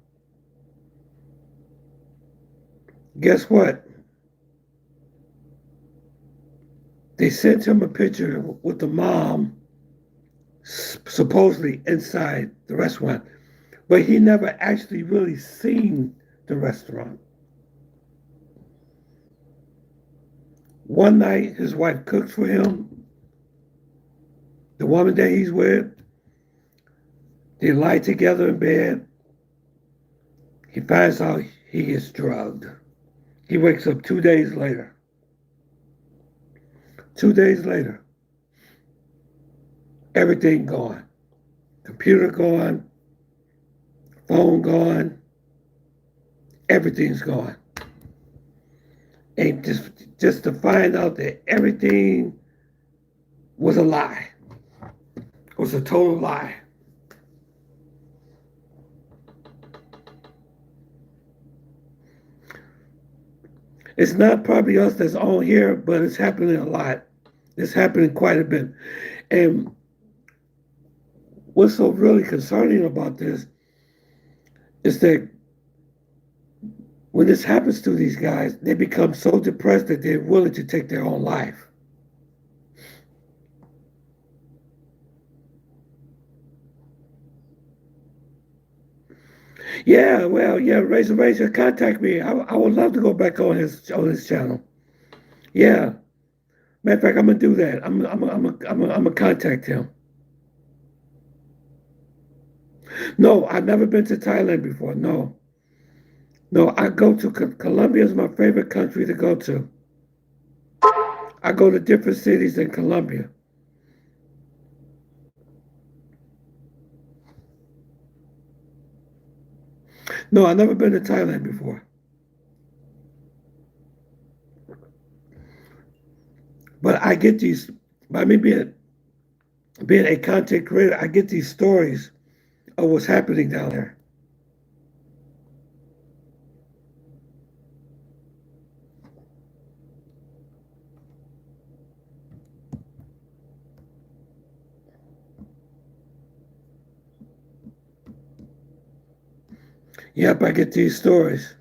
Guess what? They sent him a picture with the mom supposedly inside the restaurant, but he never actually really seen the restaurant. One night, his wife cooks for him, the woman that he's with. They lie together in bed. He finds out he gets drugged. He wakes up 2 days later. 2 days later, everything gone. Computer gone, phone gone, everything's gone. And just to find out that everything was a lie. It was a total lie. It's not probably us that's on here, but it's happening a lot. It's happening quite a bit. And what's so really concerning about this is that when this happens to these guys, they become so depressed that they're willing to take their own life. Yeah, well, yeah, Razor, contact me. I would love to go back on his channel. Yeah, matter of fact, I'm gonna do that. I'm gonna contact him. No, I've never been to Thailand before. No, I go to Colombia is my favorite country to go to. I go to different cities in Colombia. No, I've never been to Thailand before. But I get these, by me being a content creator, I get these stories of what's happening down there. Yep, I get these stories.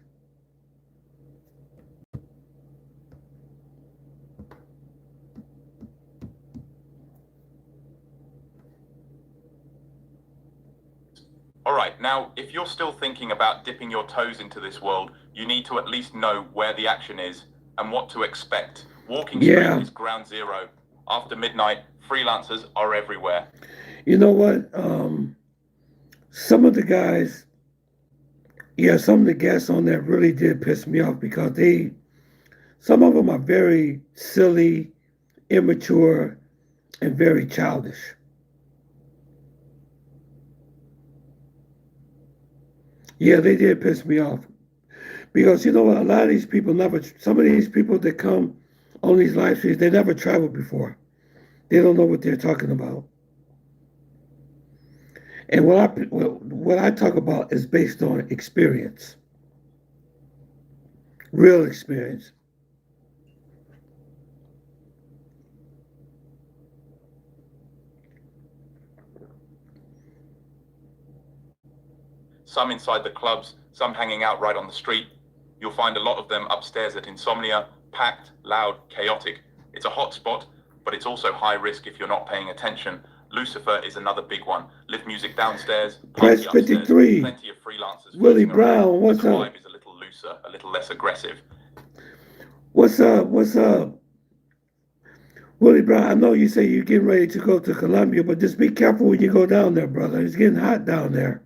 All right, now, if you're still thinking about dipping your toes into this world, you need to at least know where the action is and what to expect. Walking Street Yeah. is ground zero. After midnight, freelancers are everywhere. You know what? Some of the guys, yeah, some of the guests on there really did piss me off because some of them are very silly, immature, and very childish. Yeah, they did piss me off because you know what? A lot of these people never, some of these people that come on these live streams, they never traveled before. They don't know what they're talking about. And what I talk about is based on experience, real experience. Some inside the clubs, some hanging out right on the street. You'll find a lot of them upstairs at Insomnia, packed, loud, chaotic. It's a hot spot, but it's also high risk if you're not paying attention. Lucifer is another big one. Live music downstairs, Press party upstairs, 53. plenty of freelancers Willie floating around. Brown, what's The up? vibe is a little looser, a little less aggressive. What's up? What's up? Willie Brown, I know you say you're getting ready to go to Colombia, but just be careful when you go down there, brother. It's getting hot down there.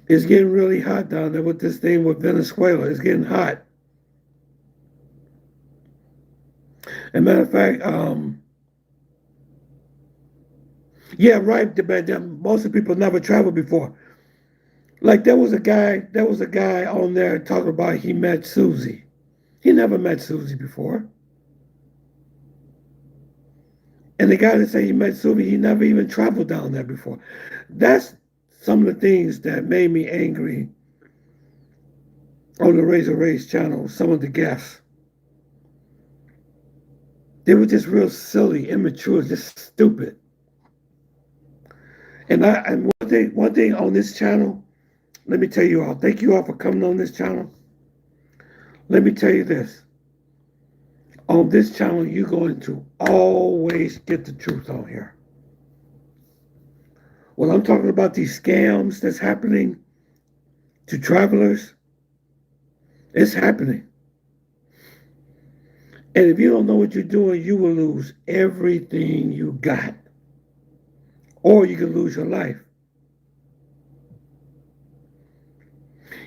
It's getting really hot down there with this thing with Venezuela. It's getting hot. As a matter of fact, yeah, right. Most of the people never traveled before. Like there was a guy on there talking about he met Susie. He never met Susie before. And the guy that said he met Susie, he never even traveled down there before. That's some of the things that made me angry on the Razor Race channel, some of the guests. They were just real silly, immature, just stupid. And one thing on this channel, let me tell you all, thank you all for coming on this channel. Let me tell you this. On this channel, you're going to always get the truth on here. When I'm talking about these scams that's happening to travelers, it's happening. And if you don't know what you're doing, you will lose everything you got. Or you can lose your life.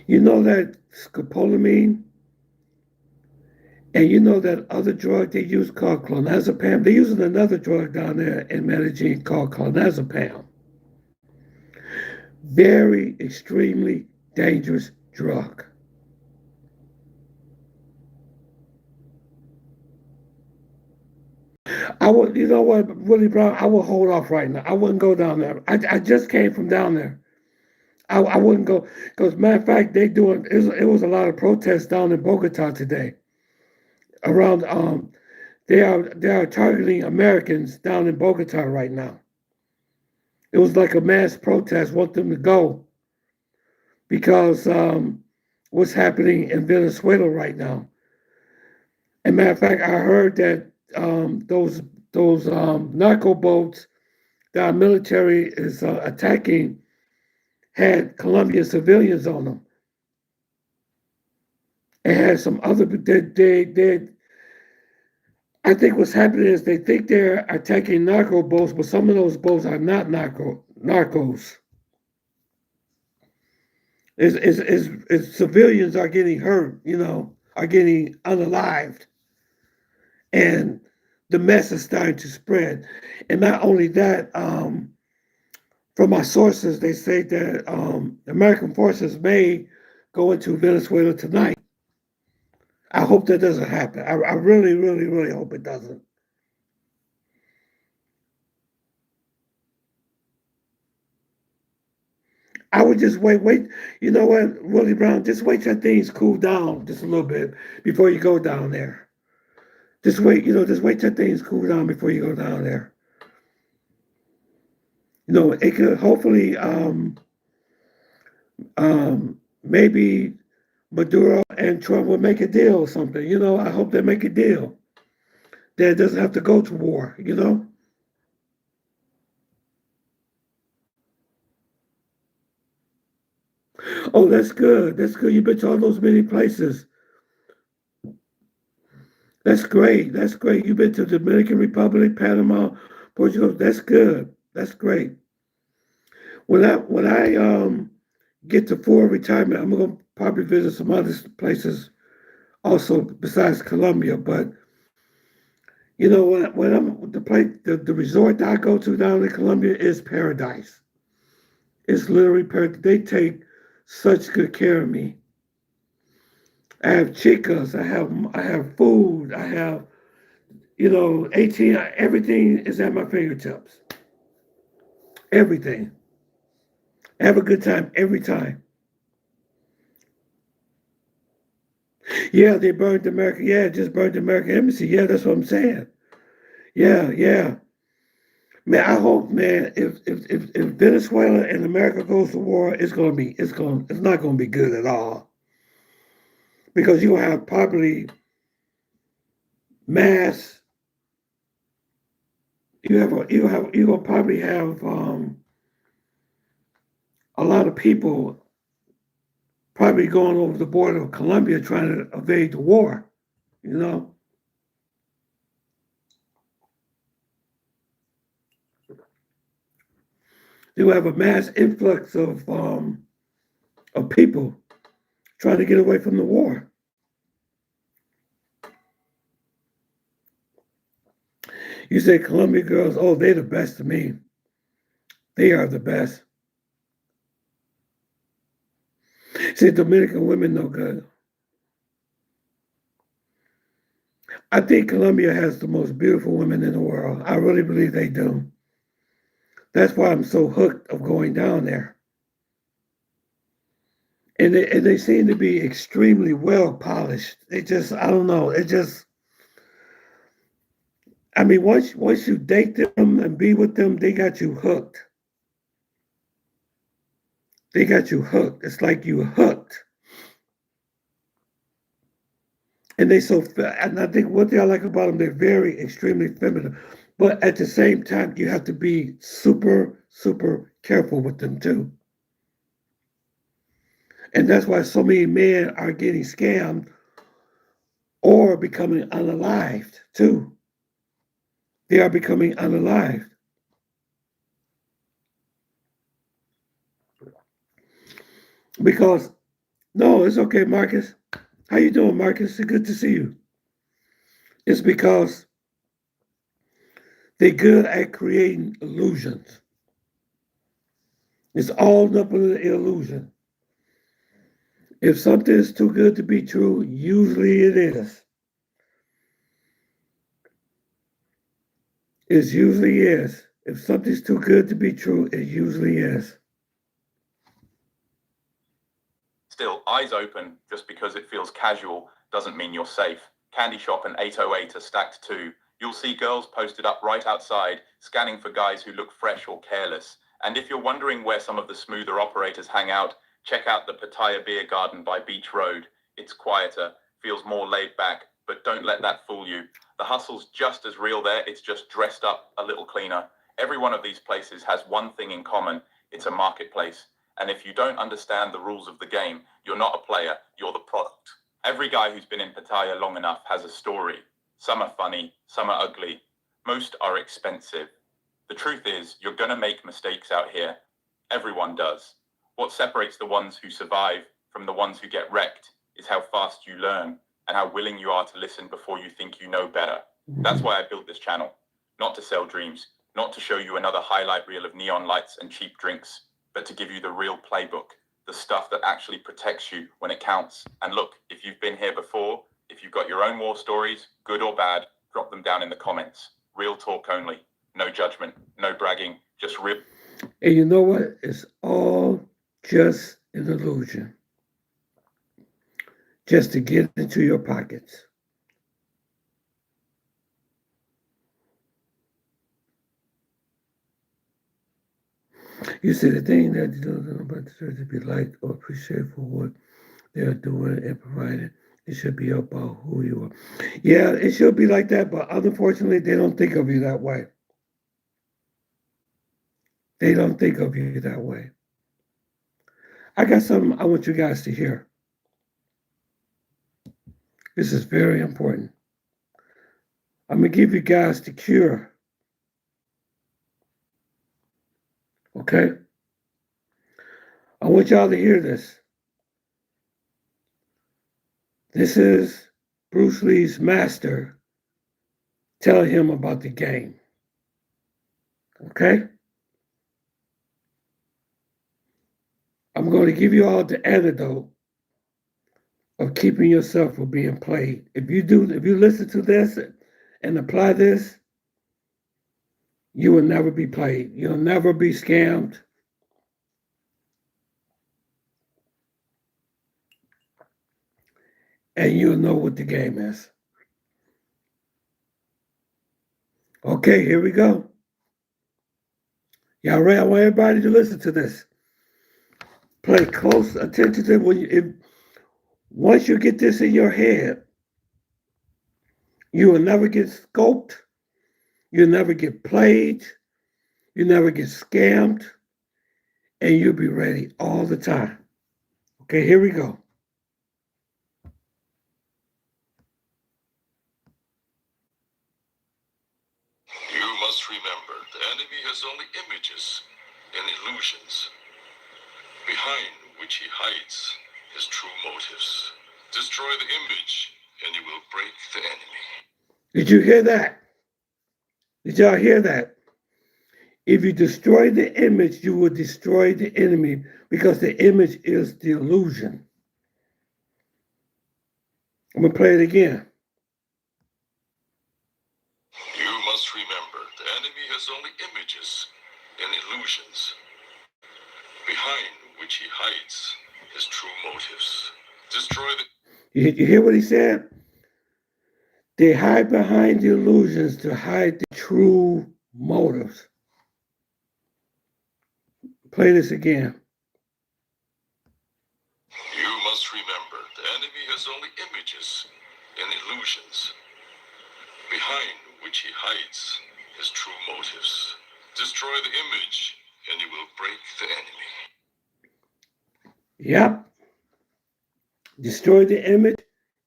You know that scopolamine, and you know that other drug they use called clonazepam. They're using another drug down there in Medellin called clonazepam. Very extremely dangerous drug. I would, you know what, Willie Brown, I will hold off right now. I wouldn't go down there. I just came from down there. I wouldn't go because, matter of fact, it was a lot of protests down in Bogota today. Around they are targeting Americans down in Bogota right now. It was like a mass protest, want them to go because what's happening in Venezuela right now. And matter of fact, I heard that those narco boats that our military is attacking had Colombian civilians on them. And had some other I think what's happening is they think they're attacking narco boats, but some of those boats are not narcos. Civilians are getting hurt, you know, are getting unalived. And the mess is starting to spread. And not only that, From my sources, they say that American forces may go into Venezuela tonight. I hope that doesn't happen. I really, really, really hope it doesn't. I would just wait. You know what, Willie Brown? Just wait till things cool down just a little bit before you go down there. Just wait, just wait till things cool down before you go down there. It could hopefully, maybe Maduro and Trump will make a deal or something. I hope they make a deal that doesn't have to go to war. Oh, that's good. That's good. You've been to all those many places. That's great. That's great. You've been to the Dominican Republic, Panama, Portugal. That's good. That's great. When I get to full retirement, I'm gonna probably visit some other places also besides Colombia. But when I'm the resort that I go to down in Colombia is paradise. It's literally paradise. They take such good care of me. I have chicas. I have food. I have 18. Everything is at my fingertips. Everything. I have a good time every time. Yeah, they burned America. Yeah, just burned the American embassy. Yeah, that's what I'm saying. Yeah, yeah. Man, I hope, man, if Venezuela and America goes to war, it's not gonna be good at all. Because you have probably mass you're gonna probably have a lot of people probably going over the border of Colombia trying to evade the war, you know. You have a mass influx of people trying to get away from the war. You say Colombian girls, oh, they're the best to me. They are the best. See, Dominican women no good. I think Colombia has the most beautiful women in the world. I really believe they do. That's why I'm so hooked of going down there. And they seem to be extremely well polished. I don't know. I mean, once you date them and be with them, they got you hooked. They got you hooked. It's like you hooked. And I think what they like about them, they're very extremely feminine. But at the same time, you have to be super, super careful with them too. And that's why so many men are getting scammed or becoming unalived too. They are becoming unalived. Because no, it's okay, Marcus. How you doing, Marcus? It's good to see you. It's because they're good at creating illusions. It's all up in the illusion. If something is too good to be true, usually it is. It usually is. If something's too good to be true, it usually is. Still, eyes open just because it feels casual doesn't mean you're safe. Candy shop and 808 are stacked too. You'll see girls posted up right outside, scanning for guys who look fresh or careless. And if you're wondering where some of the smoother operators hang out, check out the Pattaya Beer Garden by Beach Road. It's quieter, feels more laid back, but don't let that fool you. The hustle's just as real there, it's just dressed up a little cleaner. Every one of these places has one thing in common, it's a marketplace. And if you don't understand the rules of the game, you're not a player, you're the product. Every guy who's been in Pattaya long enough has a story. Some are funny, some are ugly. Most are expensive. The truth is, you're gonna make mistakes out here. Everyone does. What separates the ones who survive from the ones who get wrecked is how fast you learn and how willing you are to listen before you think you know better. That's why I built this channel. Not to sell dreams, not to show you another highlight reel of neon lights and cheap drinks, but to give you the real playbook, the stuff that actually protects you when it counts. And look, if you've been here before, if you've got your own war stories, good or bad, drop them down in the comments. Real talk only. No judgment, no bragging, just real. And you know what? It's all just an illusion. Just to get into your pockets. You see, the thing that you don't know about the church to be liked or appreciated for what they are doing and providing. It should be about who you are. Yeah, it should be like that, but unfortunately, they don't think of you that way. They don't think of you that way. I got something I want you guys to hear. This is very important. I'm going to give you guys the cure. Okay? I want y'all to hear this. This is Bruce Lee's master telling him about the game. Okay? I'm going to give you all the antidote of keeping yourself from being played. If you listen to this and apply this, you will never be played. You'll never be scammed. And you'll know what the game is. Okay, here we go. Y'all ready? I want everybody to listen to this. Pay close attention to once you get this in your head, you will never get scoped. You'll never get played. You'll never get scammed. And you'll be ready all the time. Okay, here we go. You must remember, the enemy has only images and illusions, behind which he hides his true motives. Destroy the image, and you will break the enemy. Did you hear that? Did y'all hear that? If you destroy the image, you will destroy the enemy because the image is the illusion. I'm going to play it again. You must remember, the enemy has only images and illusions, behind which he hides his true motives. Destroy the... You hear what he said? They hide behind the illusions to hide the true motives. Play this again. You must remember, the enemy has only images and illusions, behind which he hides his true motives. Destroy the image, and you will break the enemy. Yep. Destroy the image.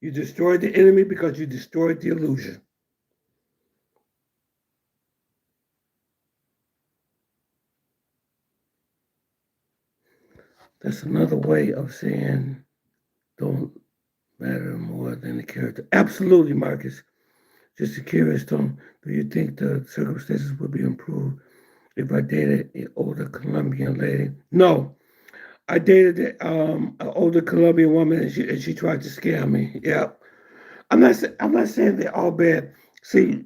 You destroyed the enemy because you destroyed the illusion. That's another way of saying don't matter more than the character. Absolutely, Marcus. Just curious, Tom, do you think the circumstances would be improved if I dated an older Colombian lady? No. I dated an older Colombian woman and she tried to scam me. Yeah. I'm not saying they're all bad. See,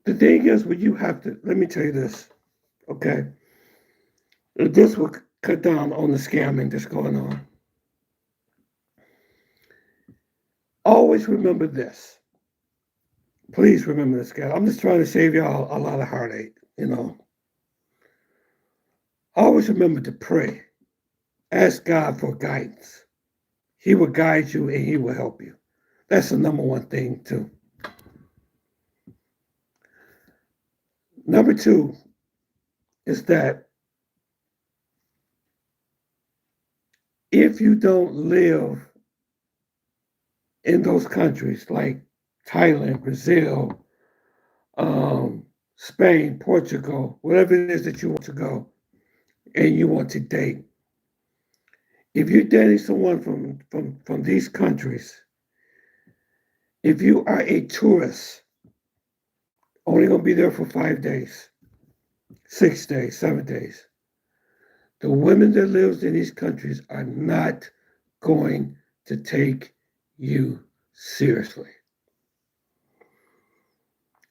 the thing is when you have to, let me tell you this, okay? This will cut down on the scamming that's going on. Always remember this. Please remember this, guys. I'm just trying to save y'all a lot of heartache, you know. Always remember to pray. Ask God for guidance. He will guide you and he will help you. That's the number one thing, too. Number two is that if you don't live in those countries like Thailand, Brazil, Spain, Portugal, whatever it is that you want to go and you want to date, if you're dating someone from these countries, if you are a tourist, only going to be there for 5 days, 6 days, 7 days. The women that lives in these countries are not going to take you seriously.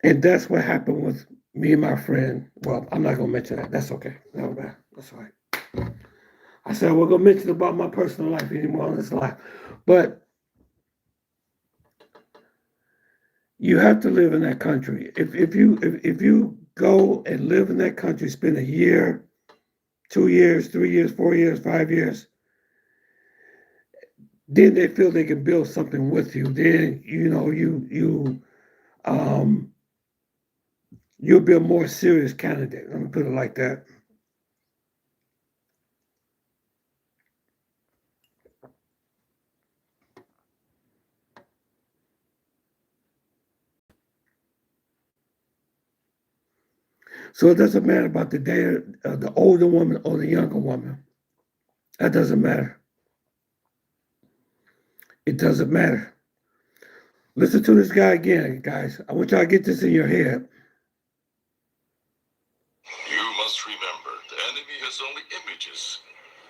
And that's what happened with me and my friend. Well, I'm not going to mention that. That's okay. No, that's all right. I said I wasn't going to mention about my personal life anymore on this live. But you have to live in that country. If you go and live in that country, spend a year, 2 years, 3 years, 4 years, 5 years, then they feel they can build something with you. Then you'll be a more serious candidate. Let me put it like that. So it doesn't matter about the older woman or the younger woman. That doesn't matter. It doesn't matter. Listen to this guy again, guys. I want y'all to get this in your head. You must remember, the enemy has only images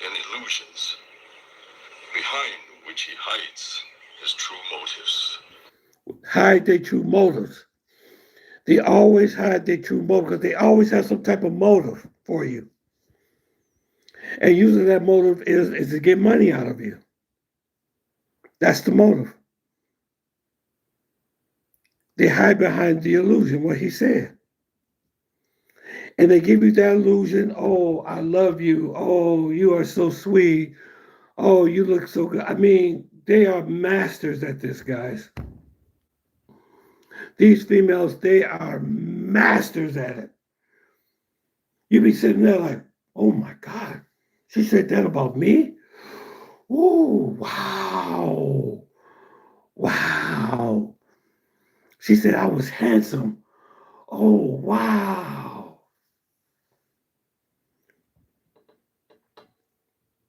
and illusions, behind which he hides his true motives. Hide their true motives. They always hide their true motive because they always have some type of motive for you. And usually that motive is to get money out of you. That's the motive. They hide behind the illusion, what he said. And they give you that illusion, oh, I love you. Oh, you are so sweet. Oh, you look so good. I mean, they are masters at this, guys. These females, they are masters at it. You be sitting there like, oh my God, she said that about me? Oh, wow. Wow. She said I was handsome. Oh, wow.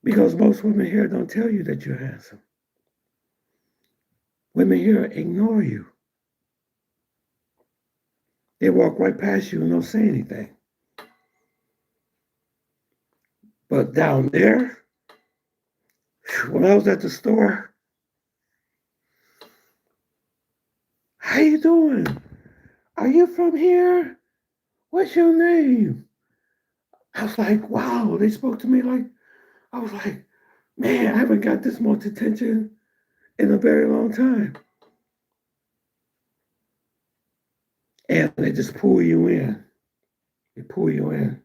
Because most women here don't tell you that you're handsome. Women here ignore you. They walk right past you and don't say anything. But down there, when I was at the store, how you doing? Are you from here? What's your name? I was like, wow, they spoke to me like, I was like, man, I haven't got this much attention in a very long time. And they just pull you in. They pull you in.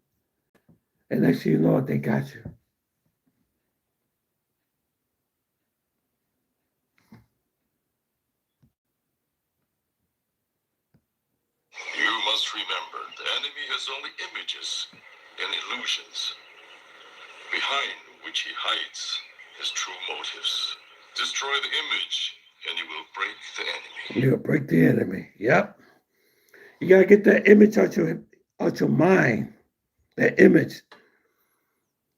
And next thing you know it, they got you. You must remember, the enemy has only images and illusions, behind which he hides his true motives. Destroy the image, and you will break the enemy. You'll break the enemy. Yep. You gotta get that image out your mind. That image.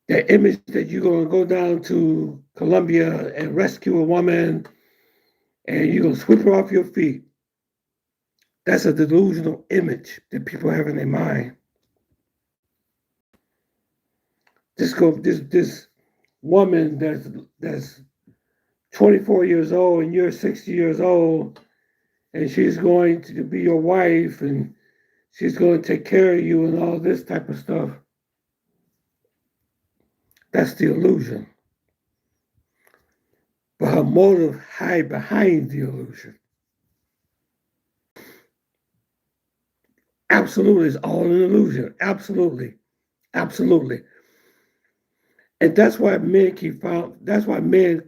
That image that you're gonna go down to Colombia and rescue a woman and you're gonna sweep her off your feet. That's a delusional image that people have in their mind. This woman that's 24 years old and you're 60 years old, and she's going to be your wife and she's going to take care of you and all this type of stuff. That's the illusion. But her motive hide behind the illusion. Absolutely, it's all an illusion. Absolutely. Absolutely. And that's why men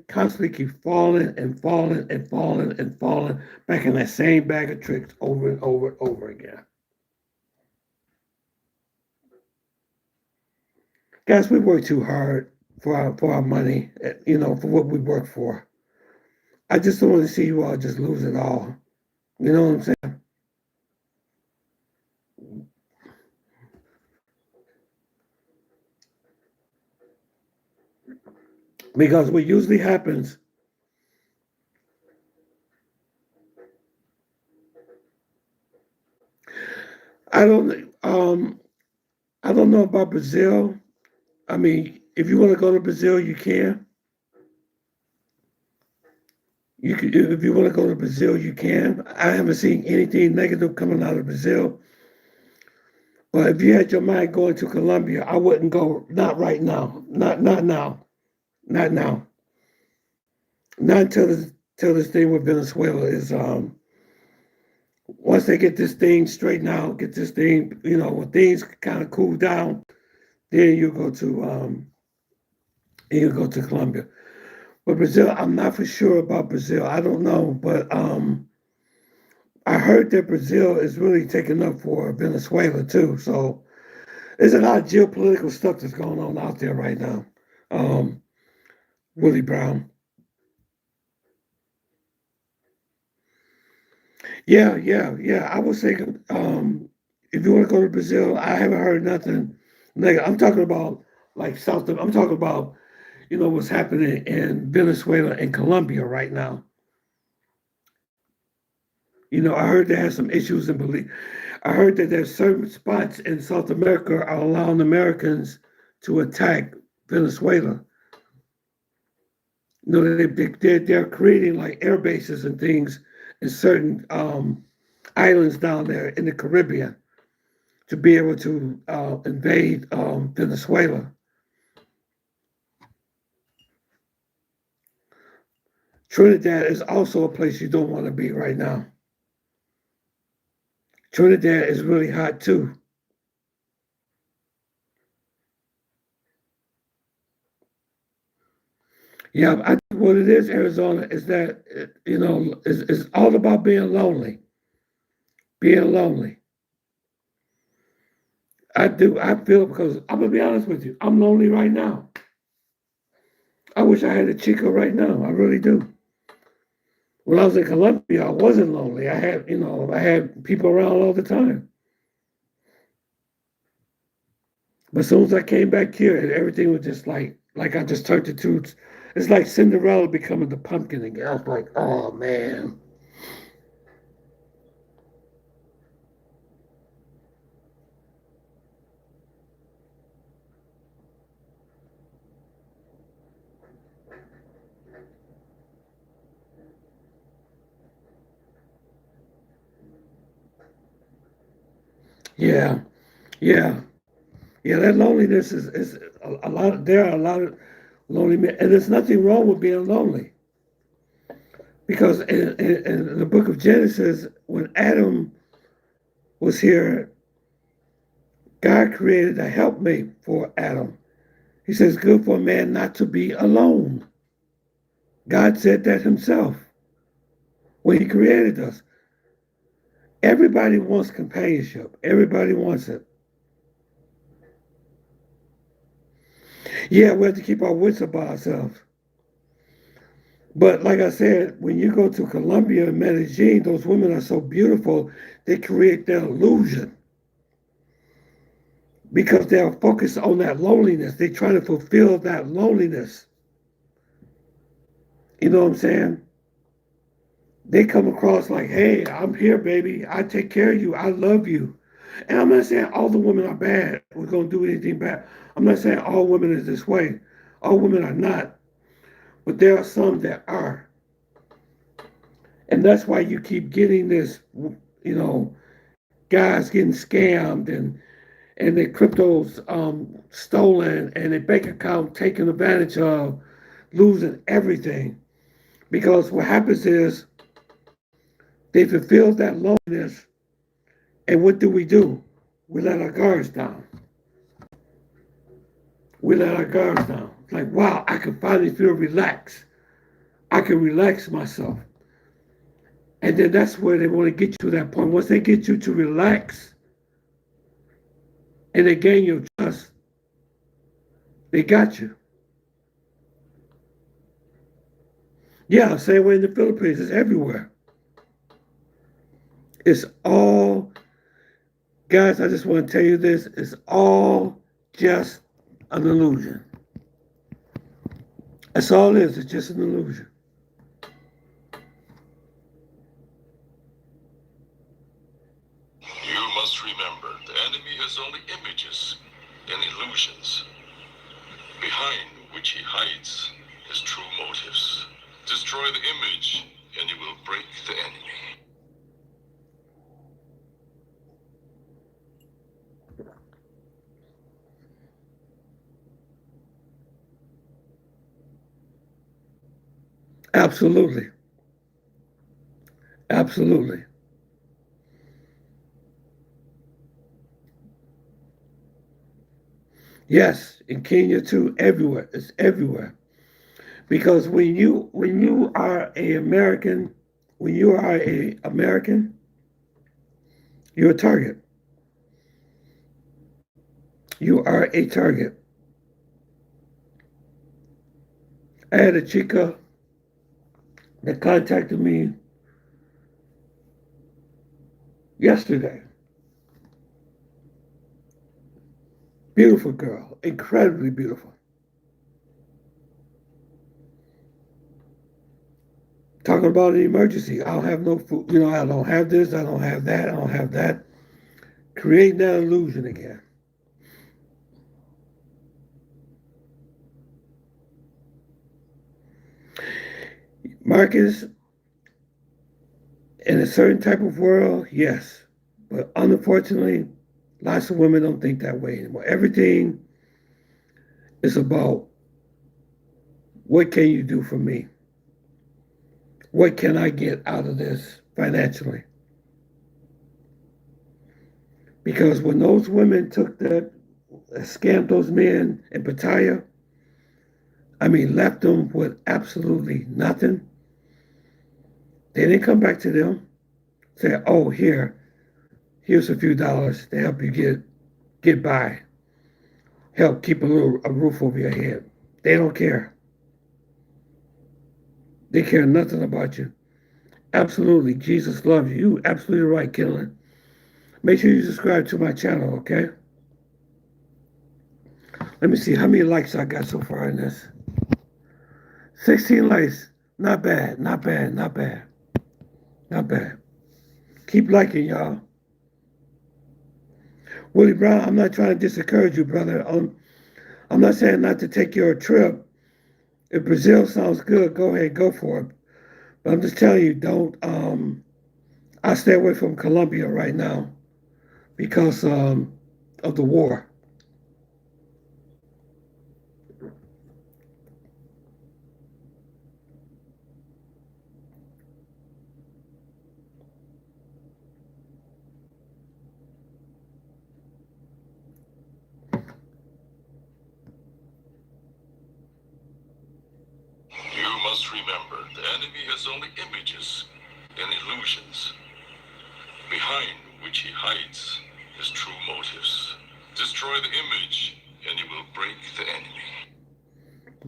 constantly keep falling and falling and falling and falling back in that same bag of tricks over and over and over again. Guys, we work too hard for our money, for what we work for. I just don't want to see you all just lose it all. You know what I'm saying? Because what usually happens, I don't I don't know about Brazil. I mean, if you want to go to Brazil, you can. You can if you want to go to Brazil, you can. I haven't seen anything negative coming out of Brazil. But if you had your mind going to Colombia, I wouldn't go. Not right now. Not now. Not now. Not until this thing with Venezuela is once they get this thing straightened out, get this thing, when things kind of cool down, then you go to Colombia. But Brazil, I'm not for sure about Brazil. I don't know, but I heard that Brazil is really taking up for Venezuela too. So there's a lot of geopolitical stuff that's going on out there right now. Um, Willie Brown. Yeah, yeah, yeah. I was thinking, if you want to go to Brazil, I haven't heard nothing. I'm talking about like South. I'm talking about what's happening in Venezuela and Colombia right now. I heard they have some issues in belief. I heard that there's certain spots in South America are allowing Americans to attack Venezuela. They're creating like air bases and things in certain islands down there in the Caribbean to be able to invade Venezuela. Trinidad is also a place you don't want to be right now. Trinidad is really hot too. Yeah, I think what it is, Arizona, is that is all about being lonely. Being lonely. I feel because I'm gonna be honest with you. I'm lonely right now. I wish I had a chico right now. I really do. When I was in Colombia, I wasn't lonely. I had people around all the time. But as soon as I came back here, everything was just like I just turned into. It's like Cinderella becoming the pumpkin again. I was like, oh man. Yeah, yeah, yeah. That loneliness is a lot. There are a lot of lonely men, and there's nothing wrong with being lonely. Because in the book of Genesis, when Adam was here, God created a helpmate for Adam. He says, good for a man not to be alone. God said that himself when he created us. Everybody wants companionship. Everybody wants it. Yeah, we have to keep our wits about ourselves. But like I said, when you go to Colombia and Medellin, those women are so beautiful, they create that illusion because they're focused on that loneliness. They're trying to fulfill that loneliness. You know what I'm saying? They come across like, hey, I'm here, baby. I take care of you. I love you. And I'm not saying all the women are bad. We're going to do anything bad. I'm not saying all women is this way. All women are not. But there are some that are. And that's why you keep getting this, guys getting scammed and their cryptos stolen and their bank account taken advantage of, losing everything. Because what happens is they fulfill that loneliness, and what do? We let our guards down. We let our guards down. It's like, wow, I can finally feel relaxed. I can relax myself. And then that's where they want to get you to that point. Once they get you to relax and they gain your trust, they got you. Yeah, same way in the Philippines. It's everywhere. It's all, guys, I just want to tell you this. It's all just an illusion. That's all it is. It's just an illusion. You must remember, and illusions, behind which he hides his true motives. Destroy the image, and you will break the enemy. Absolutely. Absolutely. Yes, in Kenya too, everywhere. It's everywhere. Because when you are a American, when you are a American, you're a target. You are a target. I had a chica that contacted me yesterday. Beautiful girl, incredibly beautiful. Talking about an emergency. I don't have no food. I don't have this. I don't have that. I don't have that. Creating that illusion again. Marcus, in a certain type of world, yes. But unfortunately, lots of women don't think that way anymore. Everything is about what can you do for me? What can I get out of this financially? Because when those women took that, scammed those men in Pattaya, I mean, left them with absolutely nothing. They didn't come back to them, say, "Oh, here's a few dollars to help you get by, help keep a roof over your head." They don't care. They care nothing about you. Absolutely, Jesus loves you. You absolutely right, Killen. Make sure you subscribe to my channel, okay? Let me see how many likes I got so far in this. 16 likes. Not bad, not bad, not bad, not bad. Keep liking, y'all. Willie Brown, I'm not trying to discourage you, brother. I'm not saying not to take your trip. If Brazil sounds good, go ahead, go for it. But I'm just telling you, don't. I stay away from Colombia right now because of the war. You must remember, the enemy has only images and illusions, behind which he hides his true motives. Destroy the image, and you will break the enemy.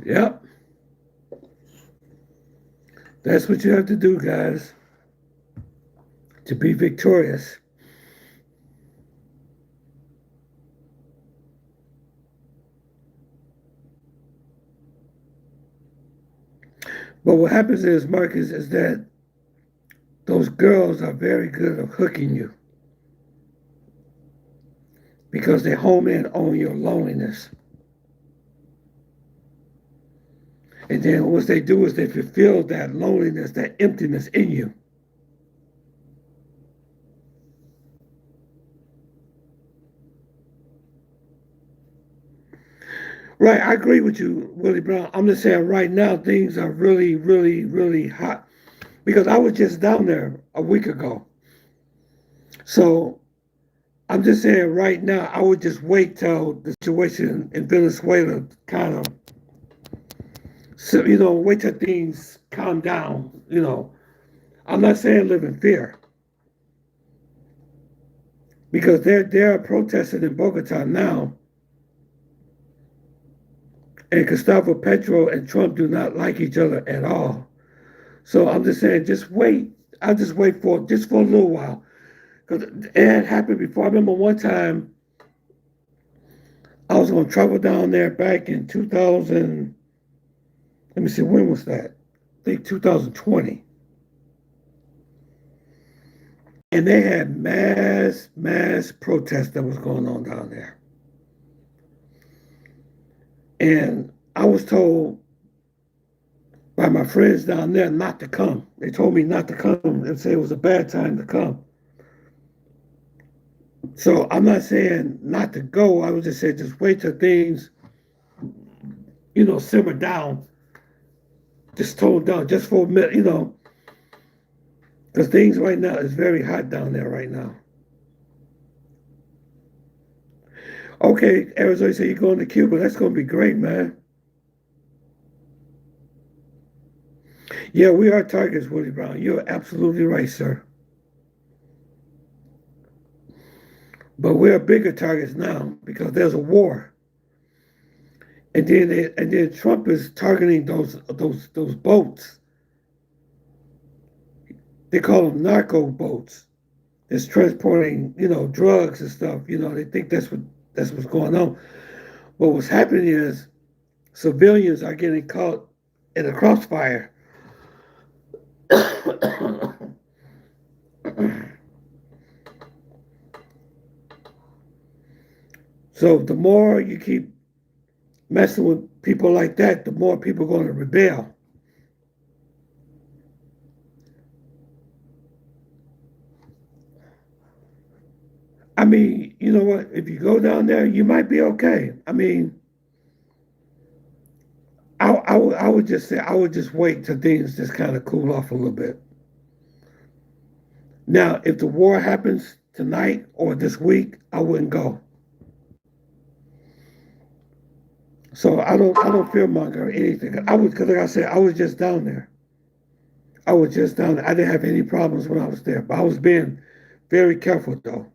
Yep, that's what you have to do, guys, to be victorious. But what happens is, Marcus, is that those girls are very good at hooking you because they home in on your loneliness. And then what they do is they fulfill that loneliness, that emptiness in you. Right, I agree with you, Willie Brown. I'm just saying right now things are really, really, really hot because I was just down there a week ago. So I'm just saying right now I would just wait till the situation in Venezuela kind of, so, wait till things calm down. I'm not saying live in fear because they're protesting in Bogota now, and Gustavo Petro and Trump do not like each other at all. So I'm just saying, just wait. I'll just wait for just for a little while because it had happened before. I remember one time I was on travel down there back in 2000. Let me see, when was that? I think 2020. And they had mass protest that was going on down there. And I was told by my friends down there not to come. They told me not to come and say it was a bad time to come. So I'm not saying not to go. I was just saying just wait till things, simmer down, just tone down, just for a minute, because things right now is very hot down there right now. Okay, Arizona said you're going to Cuba. That's going to be great, man. Yeah, we are targets, Willie Brown. You're absolutely right, sir. But we're bigger targets now because there's a war, and then Trump is targeting those boats. They call them narco boats. It's transporting, drugs and stuff. They think that's what's going on. But what's happening is civilians are getting caught in a crossfire. So the more you keep messing with people like that, the more people are going to rebel. I mean, you know what? If you go down there, you might be okay. I mean, I would just say I would just wait till things just kind of cool off a little bit. Now, if the war happens tonight or this week, I wouldn't go. So I don't fear monger or anything. Because like I said, I was just down there. I was just down there. I didn't have any problems when I was there, but I was being very careful though.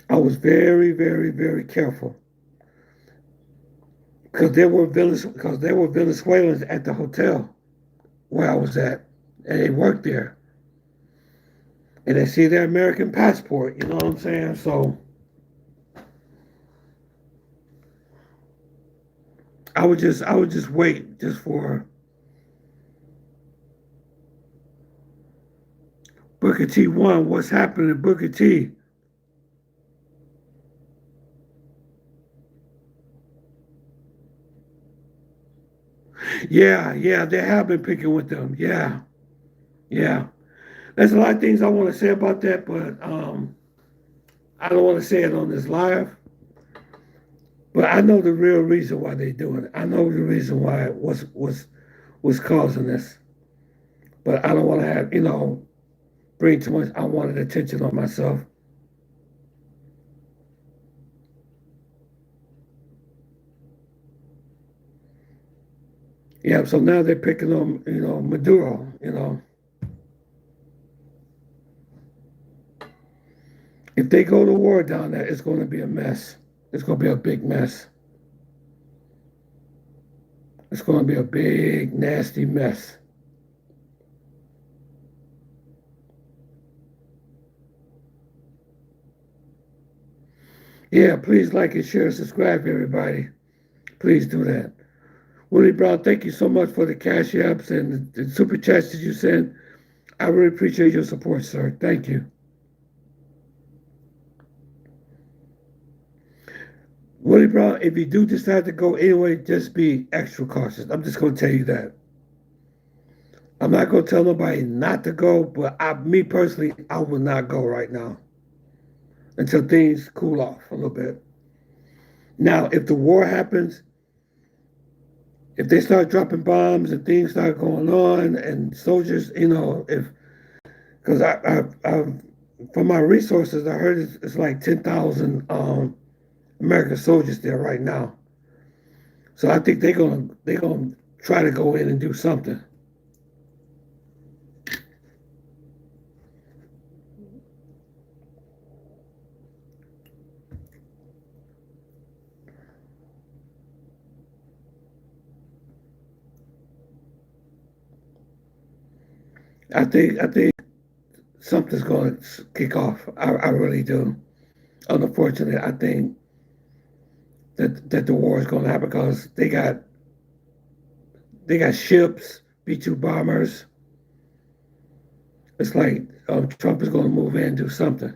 I was very, very, very careful because there were Venezuelans at the hotel where I was at, and they worked there, and they see their American passport. You know what I'm saying? So I would just wait just for Booker T. One. What's happening, Booker T? Yeah, they have been picking with them. Yeah. There's a lot of things I want to say about that, but I don't want to say it on this live. But I know the real reason why they're doing it. I know the reason why it was causing this. But I don't want to have bring too much unwanted attention on myself. Yeah, so now they're picking on Maduro. If they go to war down there, it's going to be a mess. It's going to be a big mess. It's going to be a big, nasty mess. Yeah, please like and share, subscribe, everybody. Please do that. Willie Brown, thank you so much for the cash apps and the super chats that you send. I really appreciate your support, sir. Thank you. Willie Brown, if you do decide to go anyway, just be extra cautious. I'm just going to tell you that. I'm not going to tell nobody not to go, but me personally, I will not go right now until things cool off a little bit. Now, if the war happens, if they start dropping bombs and things start going on, and soldiers, because from my resources, I heard it's like 10,000 American soldiers there right now. So I think they're gonna try to go in and do something. I think something's going to kick off. I really do. Unfortunately, I think that the war is going to happen because they got ships, B-2 bombers. It's like Trump is going to move in and do something.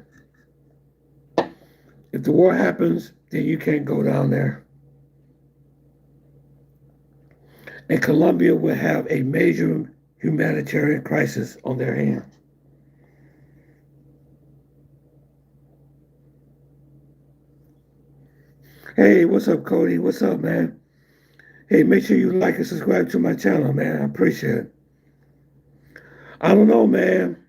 If the war happens, then you can't go down there. And Colombia will have a major humanitarian crisis on their hands. Hey, what's up, Cody? What's up, man? Hey, make sure you like and subscribe to my channel, man. I appreciate it. I don't know, man.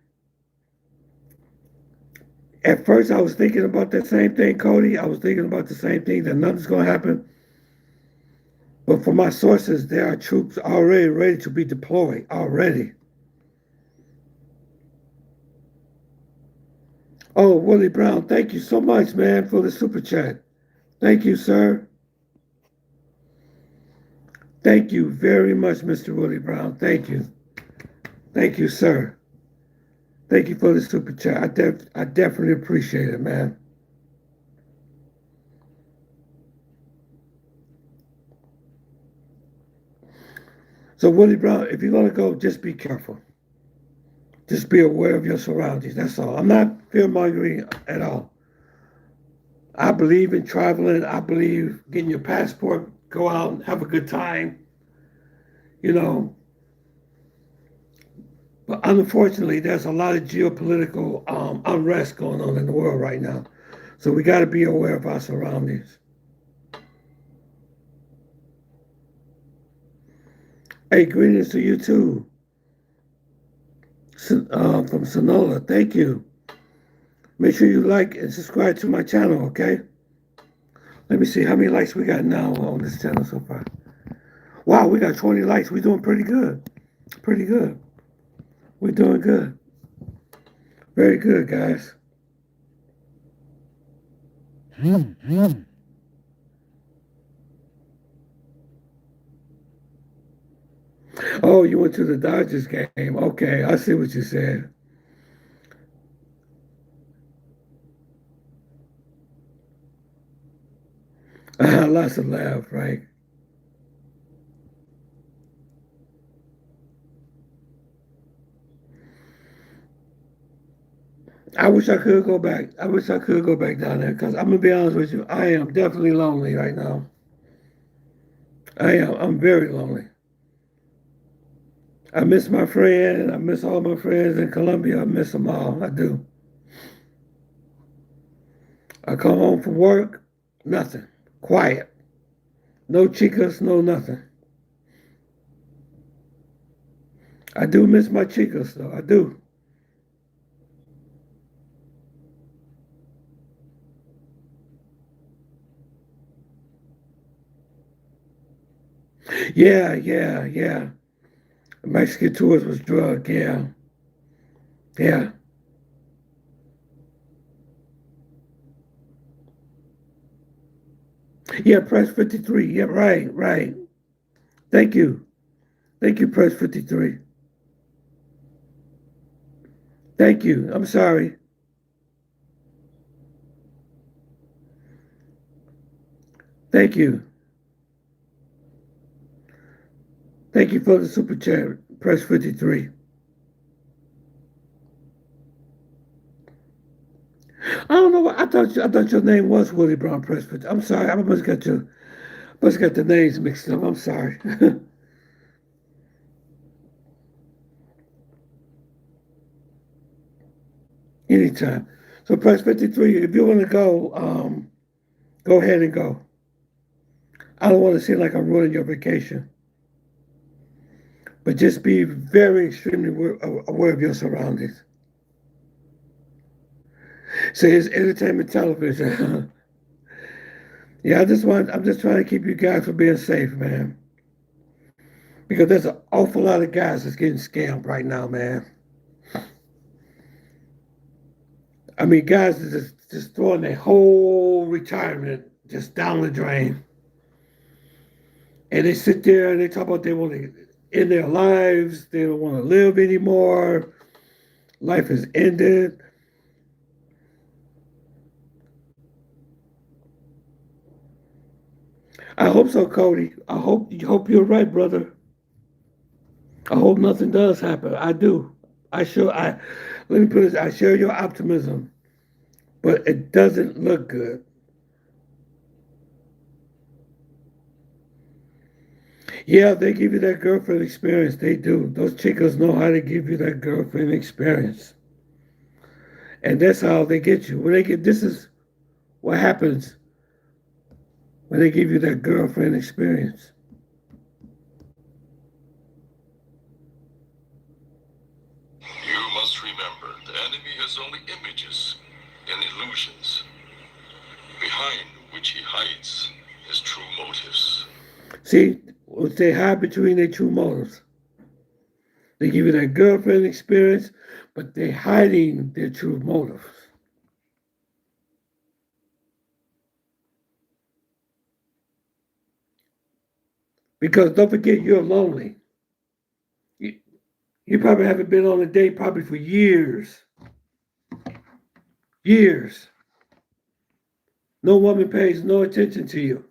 At first, I was thinking about that same thing, Cody. I was thinking about the same thing, that nothing's going to happen. But from my sources, there are troops already ready to be deployed, already. Oh, Willie Brown, thank you so much, man, for the super chat. Thank you, sir. Thank you very much, Mr. Willie Brown. Thank you. Thank you, sir. Thank you for the super chat. I definitely appreciate it, man. So, Willie Brown, if you're going to go, just be careful. Just be aware of your surroundings. That's all. I'm not fear-mongering at all. I believe in traveling. I believe getting your passport, go out and have a good time. You know, but unfortunately, there's a lot of geopolitical unrest going on in the world right now. So we got to be aware of our surroundings. Hey, greetings to you too. From Sonora, thank you. Make sure you like and subscribe to my channel, okay? Let me see how many likes we got now on this channel so far. Wow, we got 20 likes. We're doing pretty good. Pretty good. We're doing good. Very good, guys. Oh, you went to the Dodgers game. Okay, I see what you said. Lots of laugh, right? I wish I could go back. I wish I could go back down there because I'm going to be honest with you. I am definitely lonely right now. I am. I'm very lonely. I miss my friend. I miss all my friends in Colombia. I miss them all. I do. I come home from work, nothing. Quiet. No chicas, no nothing. I do miss my chicas, though. I do. Yeah. Mexican tours was drug, yeah. Yeah. Yeah, press 53. Yeah, right. Thank you. Thank you, press 53. Thank you. I'm sorry. Thank you. Thank you for the super chat, press 53. I don't know what I thought your name was Willie Brown Press 50. I'm sorry. I must got the names mixed up. I'm sorry. Anytime. So press 53. If you want to go, go ahead and go. I don't want to seem like I'm ruining your vacation. But just be very extremely aware of your surroundings. So it's entertainment television. Yeah, I'm just trying to keep you guys from being safe, man. Because there's an awful lot of guys that's getting scammed right now, man. I mean, guys are just throwing their whole retirement just down the drain. And they sit there and they talk about they want to end their lives. They don't want to live anymore. Life has ended. I hope so, Cody. I hope you're right, brother. I hope nothing does happen. I do. Let me put this, I share your optimism, but it doesn't look good. Yeah, they give you that girlfriend experience. They do. Those chicas know how to give you that girlfriend experience. And that's how they get you. When they get this is what happens when they give you that girlfriend experience. You must remember, the enemy has only images and illusions, behind which he hides his true motives. See, they hide between their true motives. They give you that girlfriend experience, but they're hiding their true motives. Because don't forget, you're lonely. You, you probably haven't been on a date probably for years. Years. No woman pays no attention to you.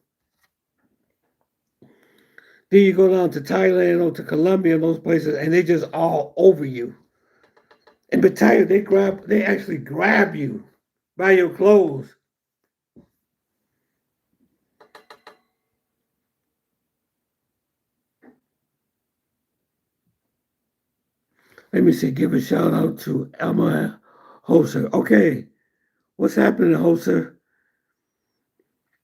Then you go down to Thailand or to Colombia and those places, and they just all over you. And Battalion, they actually grab you by your clothes. Let me see, give a shout out to Emma Hoser. Okay, what's happening, Hoser?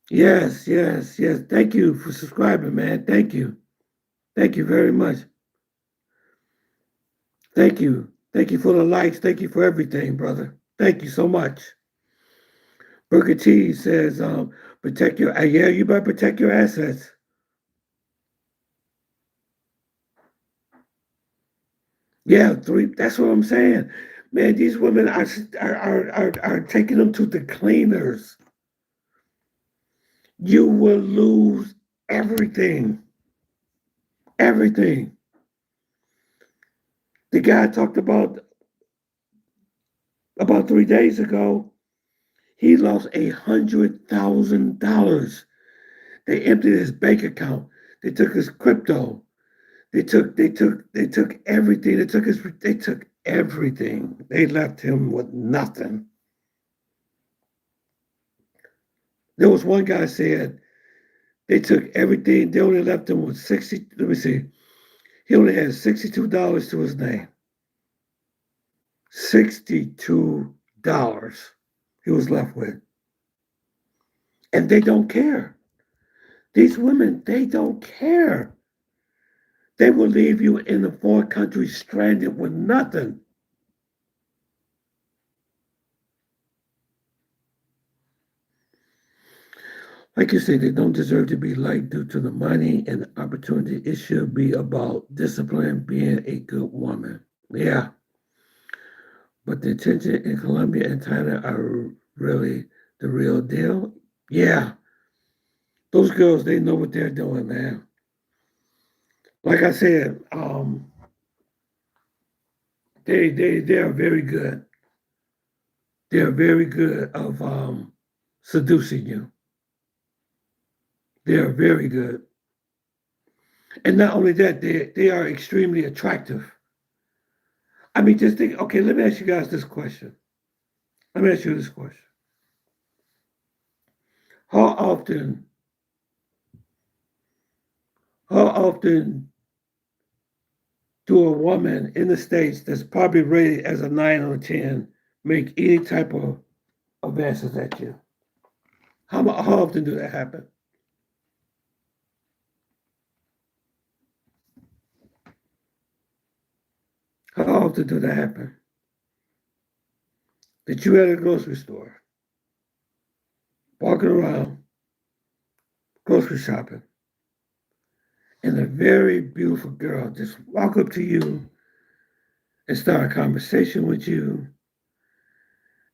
Yes, yes, yes. Thank you for subscribing, man. Thank you. Thank you very much. Thank you. Thank you for the likes. Thank you for everything, brother. Thank you so much. Burger T says, protect your, yeah, you better protect your assets. Yeah, three, that's what I'm saying. Man, these women are taking them to the cleaners. You will lose everything. Everything. The guy talked about 3 days ago, he lost $100,000. They emptied his bank account. They took his crypto. They took everything. They took everything. They left him with nothing. There was one guy said they took everything. They only left him with 60. Let me see. He only had $62 to his name. $62 he was left with. And they don't care. These women, they don't care. They will leave you in a foreign country stranded with nothing. Like you say, they don't deserve to be liked due to the money and the opportunity. It should be about discipline, being a good woman. Yeah. But the attention in Colombia and Thailand are really the real deal. Yeah. Those girls, they know what they're doing, man. Like I said, they are very good. They are very good of seducing you. They are very good. And not only that, they are extremely attractive. I mean, just think, okay, let me ask you guys this question. Let me ask you this question. How often, how often do a woman in the States that's probably rated as a 9 or a 10 make any type of advances at you? How often do that happen? How often do that happen? That you at a grocery store, walking around, grocery shopping, and a very beautiful girl just walk up to you and start a conversation with you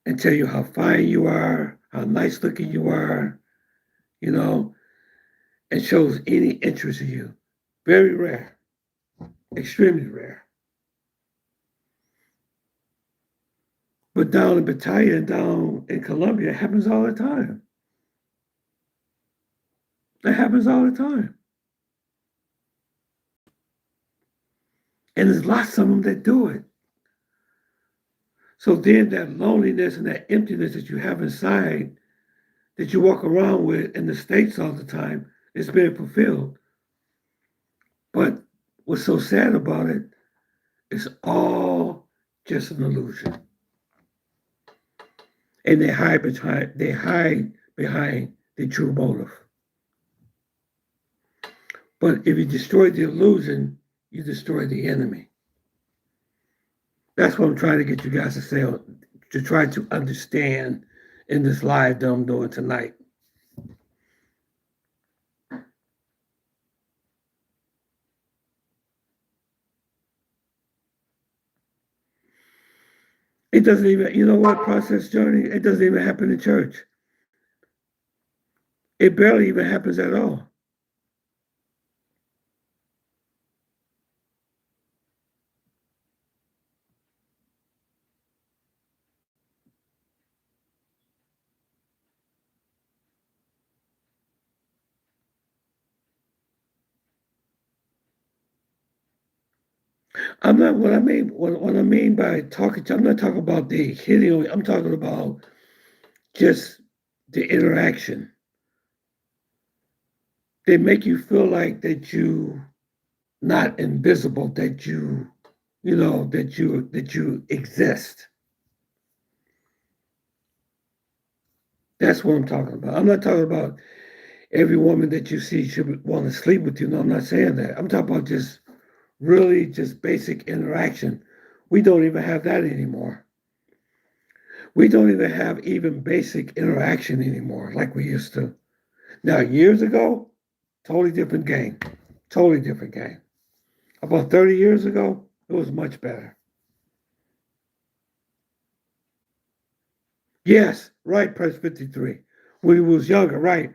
and tell you how fine you are, how nice looking you are, you know, and shows any interest in you. Very rare, extremely rare. But down in Battalion, down in Colombia, it happens all the time. It happens all the time. And there's lots of them that do it. So then that loneliness and that emptiness that you have inside, that you walk around with in the States all the time, is being fulfilled what's so sad about it is all just an illusion. And they hide behind the true motive. But if you destroy the illusion, you destroy the enemy. That's what I'm trying to get you guys to say, to try to understand in this live that I'm doing tonight. It doesn't even, you know what, process journey? It doesn't even happen in church. It barely even happens at all. I'm not what I mean by talking. I'm not talking about the hitting. I'm talking about just the interaction. They make you feel like that you not invisible, that you exist. That's what I'm talking about. I'm not talking about every woman that you see should want to sleep with you. No, I'm not saying that. I'm talking about just really just basic interaction. We don't even have that anymore. We don't even have even basic interaction anymore like we used to. Now, years ago, totally different game. Totally different game. About 30 years ago, it was much better. Yes, right, press 53. When he was younger, right.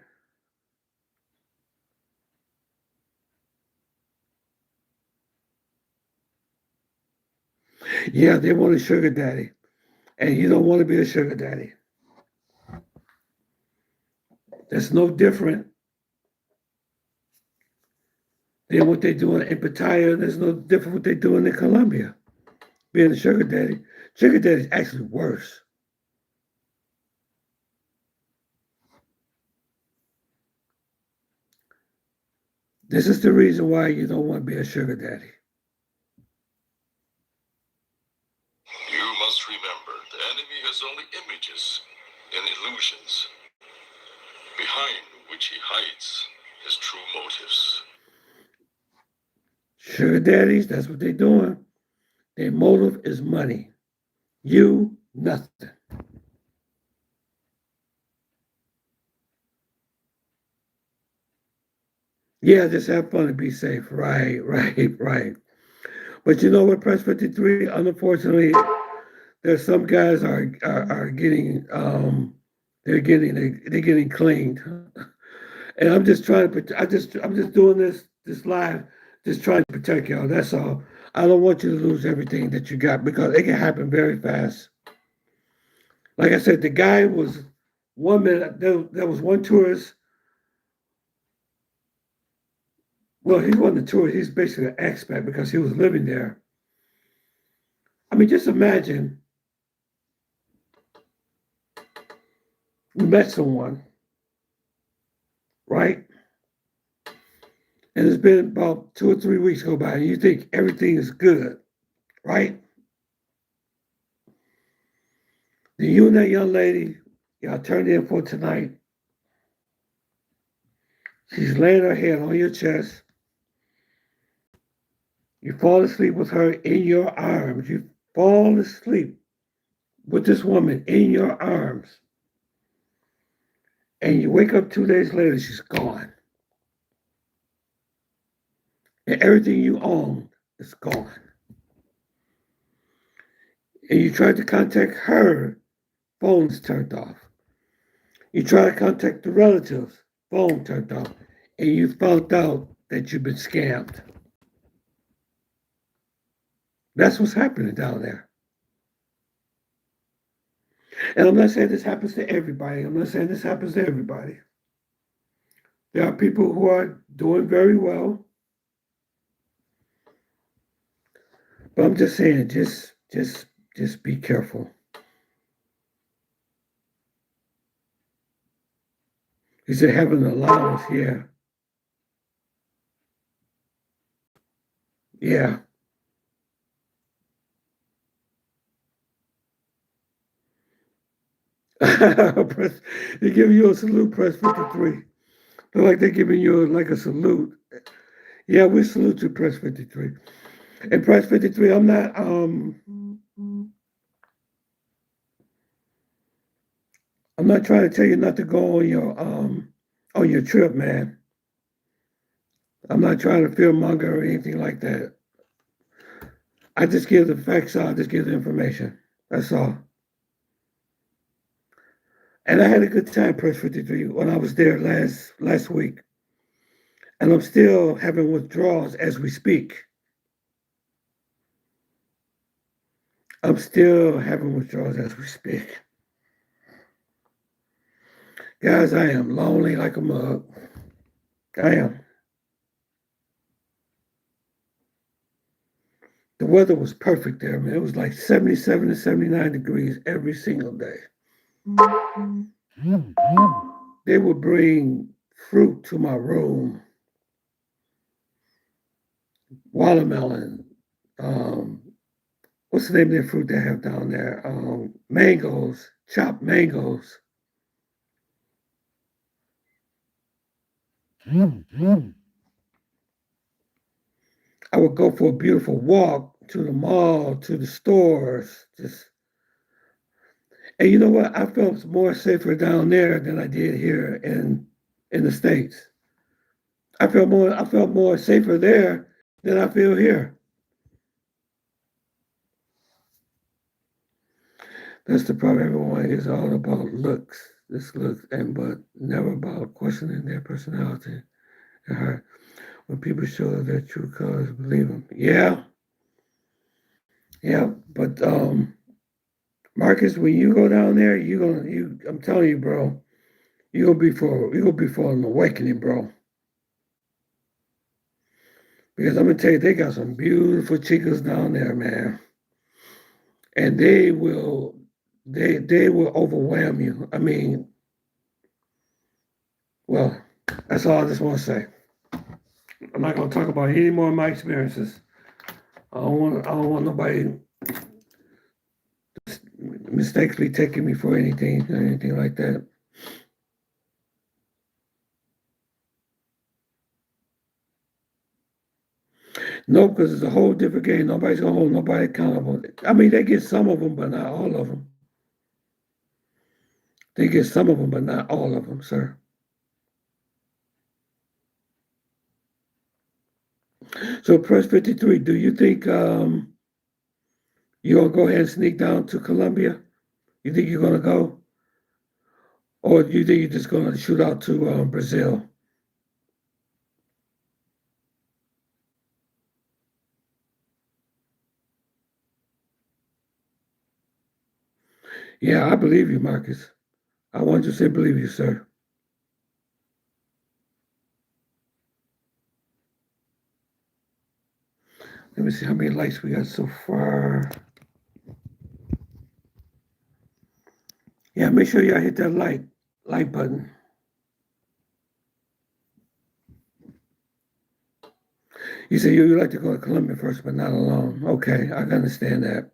Yeah, they want a sugar daddy. And you don't want to be a sugar daddy. That's no different than what they're doing in Pattaya. There's no different what they're doing in Colombia. Being a sugar daddy. Sugar daddy is actually worse. This is the reason why you don't want to be a sugar daddy. You must remember, the enemy has only images and illusions, behind which he hides his true motives. Sugar daddies, that's what they're doing. Their motive is money. You, nothing. Yeah, just have fun and be safe. Right, right, right. But you know what, Press 53, unfortunately, there's some guys are getting they're getting cleaned. And I'm just trying to I'm just doing this live, just trying to protect y'all. That's all. I don't want you to lose everything that you got because it can happen very fast. Like I said, the guy was 1 minute. There was one tourist. Well, he wasn't a tourist. He's basically an expat because he was living there. I mean, just imagine you met someone, right? And it's been about 2 or 3 weeks go by, and you think everything is good, right? Then you and that young lady, y'all turned in for tonight. She's laying her head on your chest. You fall asleep with her in your arms. You fall asleep with this woman in your arms. And you wake up 2 days later, she's gone. And everything you own is gone. And you tried to contact her, phone's turned off. You try to contact the relatives, phone turned off. And you found out that you've been scammed. That's what's happening down there. And I'm not saying this happens to everybody. I'm not saying this happens to everybody. There are people who are doing very well. But I'm just saying, just be careful. He said, have an allowance, yeah. Yeah. They give you a salute, press 53. Look like they're giving you like a salute. Yeah, we salute to press 53. And press 53, I'm not trying to tell you not to go on your trip, man. I'm not trying to fear monger or anything like that. I just give the facts out, I just give the information. That's all. And I had a good time, Press 53, when I was there last week. And I'm still having withdrawals as we speak. I'm still having withdrawals as we speak. Guys, I am lonely like a mug. I am. The weather was perfect there, man. It was like 77 to 79 degrees every single day. They would bring fruit to my room, watermelon, what's the name of their fruit they have down there? Mangoes, chopped mangoes. I would go for a beautiful walk to the mall, to the stores. And you know what? I felt more safer down there than I did here in the States. I felt more safer there than I feel here. That's the problem. Everyone is all about looks, this looks, and but never about questioning their personality and heart. When people show their true colors, believe them. Yeah, yeah. But Marcus, when you go down there, I'm telling you, bro, you're gonna be for an awakening, bro. Because I'm gonna tell you, they got some beautiful chicas down there, man, and they will overwhelm you. I mean, well, that's all I just want to say. I'm not gonna talk about any more of my experiences. I don't want nobody mistakenly taking me for anything or anything like that. No, because it's a whole different game. Nobody's gonna hold nobody accountable. I mean, they get some of them, but not all of them. They get some of them, but not all of them, sir. So, press 53. Do you think you're gonna go ahead and sneak down to Colombia? You think you're gonna go, or do you think you're just gonna shoot out to Brazil? Yeah, I believe you, Marcus. I want you to say believe you, sir. Let me see how many likes we got so far. Yeah, make sure y'all hit that like button. You say you like to go to Colombia first, but not alone. Okay, I can understand that.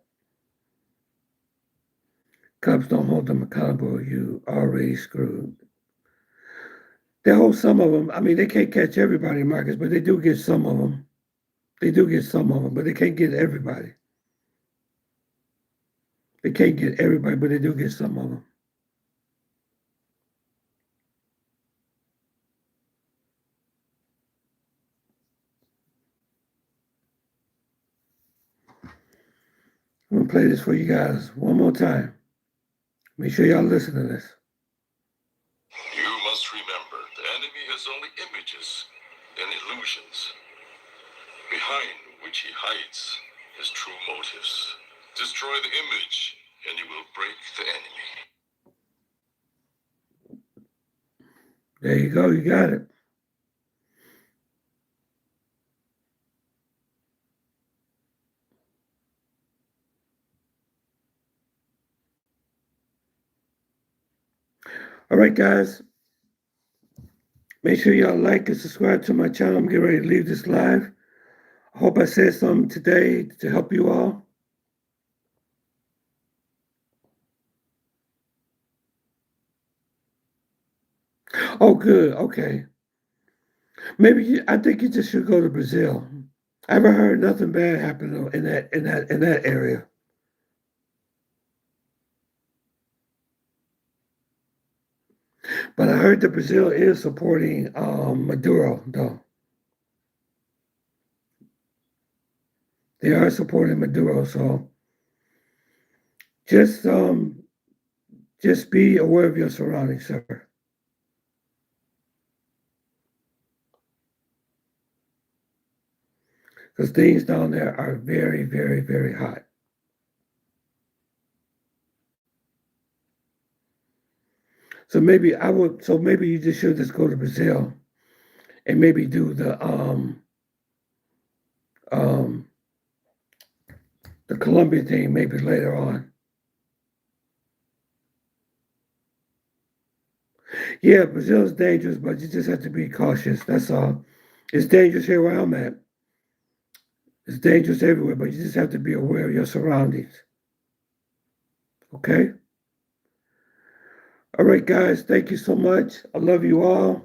Cops don't hold them accountable. You already screwed. They hold some of them. I mean, they can't catch everybody, Marcus, but they do get some of them. They do get some of them, but they can't get everybody. They can't get everybody, but they do get some of them. I'm gonna play this for you guys one more time. Make sure y'all listen to this. You must remember, the enemy has only images and illusions, behind which he hides his true motives. Destroy the image, and you will break the enemy. There you go, you got it. All right, guys. Make sure y'all like and subscribe to my channel. I'm getting ready to leave this live. hope I said something today to help you all. Oh, good. Okay. I think you just should go to Brazil. I haven't heard nothing bad happen in that area. But I heard that Brazil is supporting Maduro, though. They are supporting Maduro, so just um, just be aware of your surroundings, sir. Because things down there are very, very, very hot. So maybe you just should just go to Brazil and maybe do um, the Colombian thing maybe later on. Yeah, Brazil is dangerous, but you just have to be cautious. That's all. It's dangerous here where I'm at. It's dangerous everywhere, but you just have to be aware of your surroundings. Okay? All right, guys. Thank you so much. I love you all.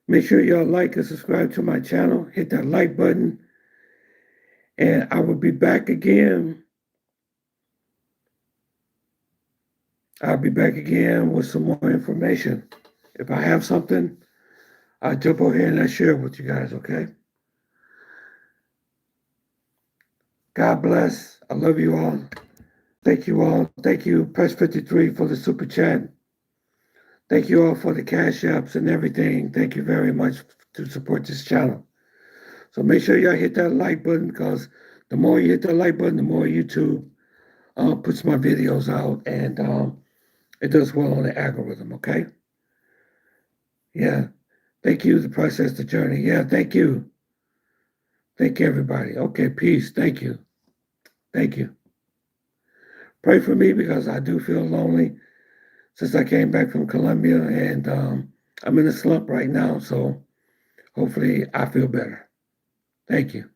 Make sure y'all like and subscribe to my channel. Hit that like button. And I will be back again. I'll be back again with some more information. If I have something, I'll jump over here and I'll share it with you guys, okay? God bless. I love you all. Thank you all. Thank you, Press 53, for the super chat. Thank you all for the cash apps and everything. Thank you very much to support this channel. So make sure y'all hit that like button, because the more you hit that like button, the more YouTube puts my videos out, and it does well on the algorithm, okay? Yeah. Thank you, the process, the journey. Yeah, thank you. Thank you, everybody. Okay, peace. Thank you. Thank you. Pray for me, because I do feel lonely since I came back from Colombia, and I'm in a slump right now, so hopefully I feel better. Thank you.